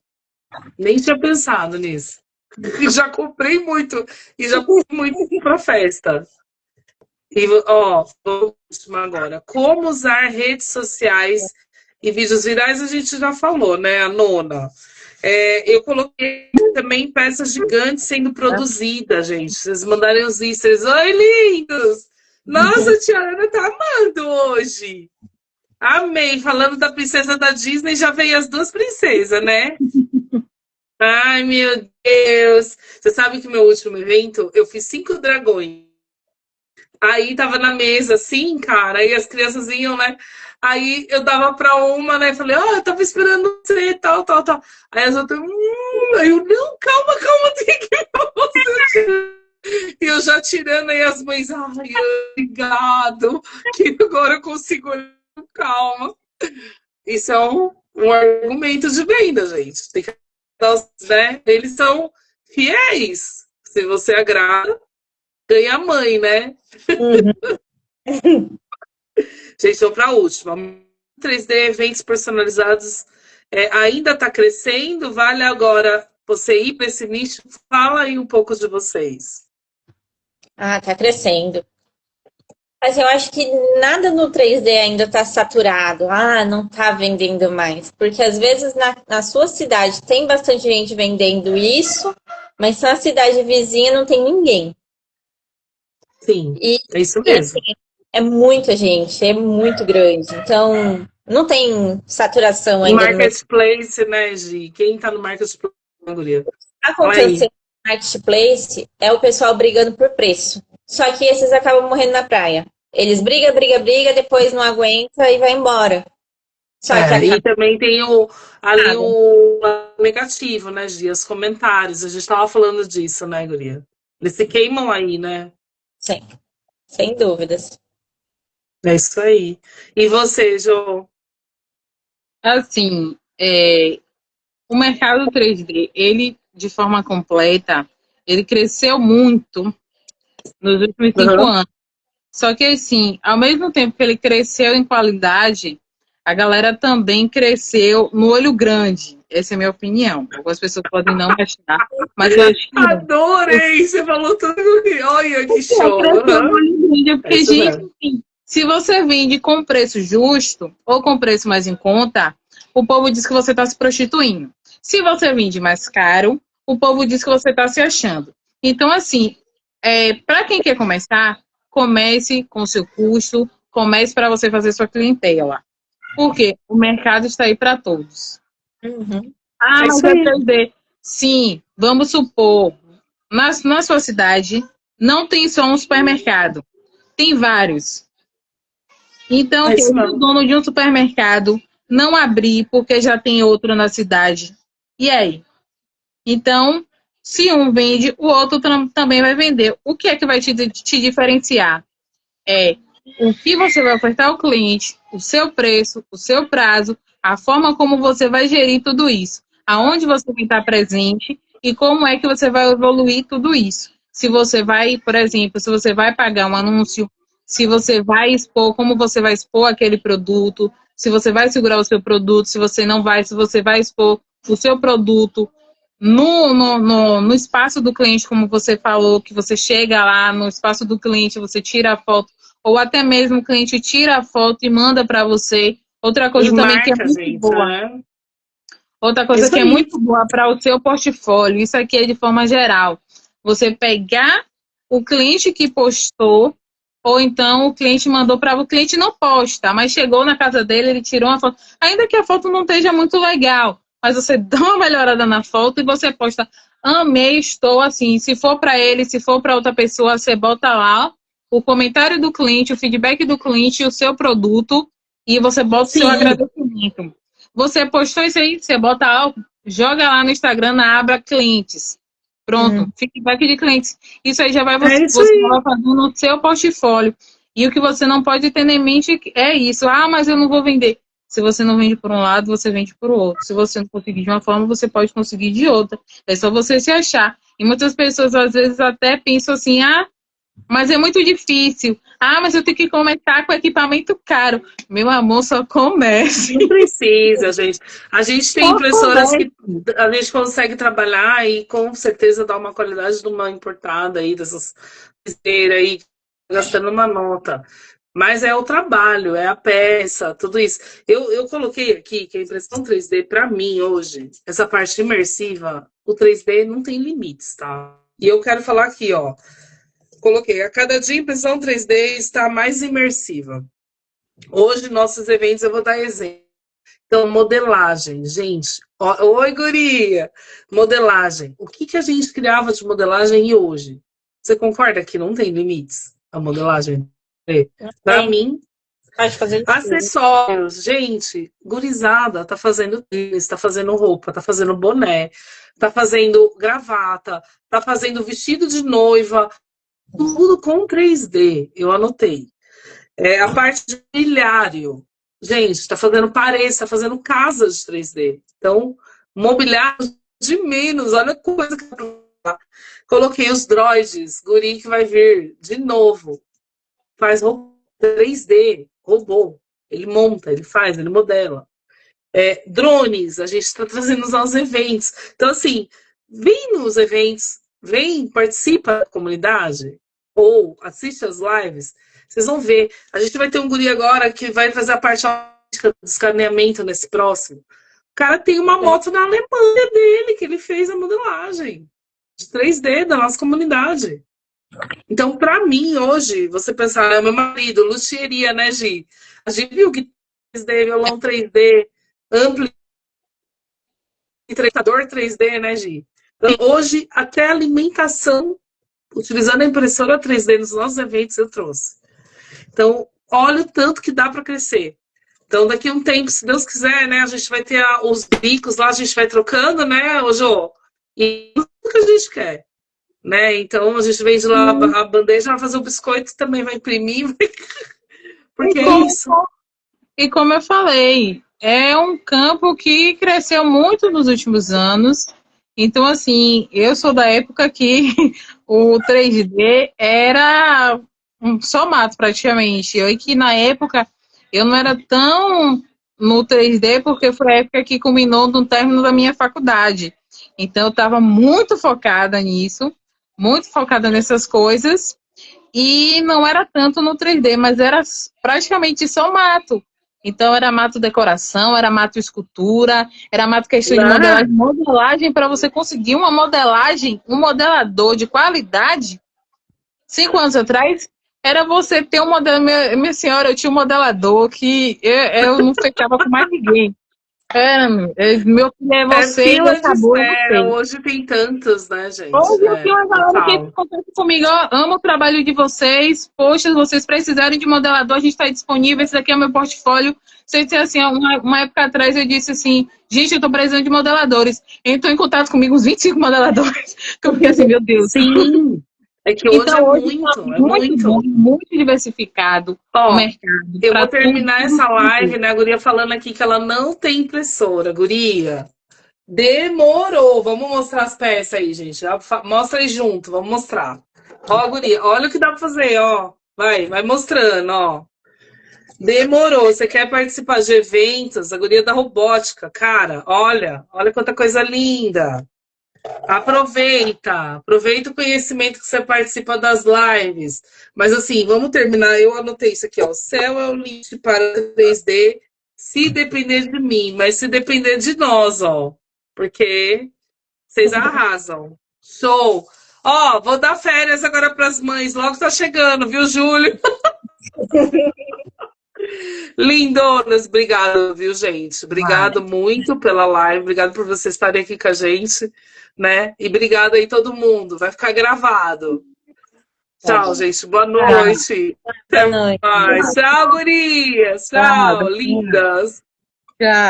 Nem tinha pensado nisso. Já comprei muito e já fui muito para festa. E, ó, último agora. Como usar redes sociais e vídeos virais, a gente já falou, né? A nona. Eu coloquei também peças gigantes sendo produzidas, gente. Vocês mandarem os stories. Oi, lindos! Nossa, a tia Ana tá amando hoje. Amei. Falando da princesa da Disney, já veio as duas princesas, né? Ai, meu Deus! Você sabe que meu último evento, eu fiz 5 dragões. Aí tava na mesa, assim, cara, aí as crianças iam, né? Aí eu dava pra uma, né? Falei, ó, eu tava esperando você, tal, tal, tal. Aí as outras, aí eu, não, calma, calma, tem que você. E eu já tirando aí as mães, ai, obrigado, que agora eu consigo olhar com calma. Isso é um argumento de venda, gente. Tem que, né? Eles são fiéis. Se você agrada, ganha a mãe, né? Gente, vou para a última. 3D, eventos personalizados, ainda está crescendo? Vale agora você ir para esse nicho? Fala aí um pouco de vocês. Tá crescendo. Mas eu acho que nada no 3D ainda está saturado. Não está vendendo mais. Porque às vezes na sua cidade tem bastante gente vendendo isso, mas na cidade vizinha não tem ninguém. Sim, é isso mesmo. Assim, é muita gente, é muito grande. Então, não tem saturação ainda. Marketplace, né, Gi? Quem está no marketplace, guria? Acontecendo no marketplace é o pessoal brigando por preço. Só que esses acabam morrendo na praia. Eles brigam, depois não aguenta e vai embora. Só que e também tem o negativo, né, Gi? Os comentários. A gente estava falando disso, né, guria? Eles se queimam aí, né? Sim, sem dúvidas. É isso aí. E você, Jô? Assim, o mercado 3D, ele, de forma completa, ele cresceu muito nos últimos 5 anos. Só que, assim, ao mesmo tempo que ele cresceu em qualidade, a galera também cresceu no olho grande. Essa é a minha opinião. Algumas pessoas podem não achar, mas eu acho que adorei! Você falou tudo. Olha que show! No olho grande, porque, gente, assim, se você vende com preço justo ou com preço mais em conta, o povo diz que você está se prostituindo. Se você vende mais caro, o povo diz que você está se achando. Então, assim, para quem quer começar, comece com seu custo, comece para você fazer sua clientela. Porque o mercado está aí para todos. Mas é 3D. Sim, vamos supor, na sua cidade não tem só um supermercado, tem vários. Então, o dono de um supermercado não abrir porque já tem outro na cidade. E aí? Então, se um vende, o outro também vai vender. O que é que vai te diferenciar? É o que você vai ofertar ao cliente, o seu preço, o seu prazo, a forma como você vai gerir tudo isso, aonde você vai estar presente e como é que você vai evoluir tudo isso. Se você vai, por exemplo, se você vai pagar um anúncio, se você vai expor, como você vai expor aquele produto, se você vai segurar o seu produto, se você não vai, se você vai expor o seu produto no espaço do cliente, como você falou, que você chega lá no espaço do cliente, você tira a foto, ou até mesmo o cliente tira a foto e manda para você. Outra coisa também que é muito boa. Né? Outra coisa que é muito boa para o seu portfólio, isso aqui é de forma geral. Você pegar o cliente que postou, ou então o cliente mandou para o cliente não posta, mas chegou na casa dele, ele tirou uma foto. Ainda que a foto não esteja muito legal, mas você dá uma melhorada na foto e você posta, amei, estou assim. Se for para ele, se for para outra pessoa, você bota lá o comentário do cliente, o feedback do cliente, o seu produto, e você bota o seu agradecimento. Você postou isso aí, você bota, joga lá no Instagram na aba clientes. Pronto, feedback de clientes. Isso aí já vai você vai fazendo no seu portfólio. E o que você não pode ter em mente é isso. Mas eu não vou vender. Se você não vende por um lado, você vende por outro. Se você não conseguir de uma forma, você pode conseguir de outra. É só você se achar. E muitas pessoas, às vezes, até pensam assim, mas é muito difícil. Mas eu tenho que começar com equipamento caro. Meu amor, só comece. Não precisa, gente. A gente tem impressoras que a gente consegue trabalhar e com certeza dar uma qualidade de uma importada aí, dessas besteiras aí, gastando uma nota. Mas é o trabalho, é a peça, tudo isso. Eu coloquei aqui que a impressão 3D, para mim, hoje, essa parte imersiva, o 3D não tem limites, tá? E eu quero falar aqui, ó. Coloquei, a cada dia a impressão 3D está mais imersiva. Hoje, nossos eventos, eu vou dar exemplo. Então, modelagem, gente. Oi, guria! Modelagem. O que a gente criava de modelagem e hoje? Você concorda que não tem limites a modelagem? Para mim, acessórios. Gente, gurizada, tá fazendo tênis, tá fazendo roupa, tá fazendo boné, tá fazendo gravata, tá fazendo vestido de noiva, tudo com 3D, eu anotei. A parte de mobiliário. Gente, está fazendo paredes, está fazendo casas de 3D. Então, mobiliário de menos, olha a coisa que eu coloquei os droids, guri que vai vir de novo. Faz 3D, robô. Ele monta, ele faz, ele modela. Drones, a gente está trazendo nos nossos eventos. Então, assim, vem nos eventos, vem, participa da comunidade, ou assiste as lives, vocês vão ver. A gente vai ter um guri agora que vai fazer a parte do escaneamento nesse próximo. O cara tem uma moto na Alemanha dele, que ele fez a modelagem de 3D da nossa comunidade. Então, para mim, hoje, você pensar, meu marido, luxeria, né, Gi? A gente viu que 3D, violão 3D, ampli, entrecador 3D, né, Gi? Então, hoje, até a alimentação, utilizando a impressora 3D nos nossos eventos, eu trouxe. Então, olha o tanto que dá para crescer. Então, daqui a um tempo, se Deus quiser, né, a gente vai ter os bicos lá, a gente vai trocando, né, ô Jô? E tudo que a gente quer. Né? Então, a gente vende lá a bandeja, vai fazer o biscoito, também vai imprimir. Porque é isso. E como eu falei, é um campo que cresceu muito nos últimos anos. Então, assim, eu sou da época que o 3D era só mato, praticamente. E que na época eu não era tão no 3D, porque foi a época que culminou no término da minha faculdade. Então, eu estava muito focada nisso, muito focada nessas coisas. E não era tanto no 3D, mas era praticamente só mato. Então, era mato decoração, era mato escultura, era mato questão de modelagem. Modelagem, para você conseguir uma modelagem, um modelador de qualidade, 5 anos atrás, era você ter um modelo. Minha senhora, eu tinha um modelador que eu não fechava com mais ninguém. Meu filho é você. Fila de espera. Hoje tem tantos, né, gente? Hoje eu tenho uma galera que conversa comigo, amo o trabalho de vocês. Poxa, se vocês precisarem de modelador, a gente está disponível. Esse daqui é o meu portfólio. Você disse assim, uma época atrás eu disse assim, gente, eu estou precisando de modeladores. Entrou em contato comigo uns 25 modeladores. Que eu fiquei assim, meu Deus. Sim. É que hoje então, hoje muito diversificado o mercado. Eu vou terminar essa live, né, a guria falando aqui que ela não tem impressora, guria. Demorou. Vamos mostrar as peças aí, gente. Mostra aí junto, vamos mostrar. Ó, guria, olha o que dá pra fazer, ó. Vai mostrando, ó. Demorou. Você quer participar de eventos? A guria da robótica, cara, olha quanta coisa linda. Aproveita o conhecimento que você participa das lives. Mas assim, vamos terminar. Eu anotei isso aqui, ó. O céu é o link para 3D, se depender de mim, mas se depender de nós, ó. Porque vocês arrasam. Show! Ó, vou dar férias agora para as mães. Logo tá chegando, viu, Júlio? Lindonas, obrigado, viu, gente? Obrigado muito pela live, obrigado por vocês estarem aqui com a gente, né? E obrigado aí todo mundo, vai ficar gravado. Tchau, gente, boa noite. Até Boa noite. mais. Tchau, gurias. Tchau, lindas. Tchau.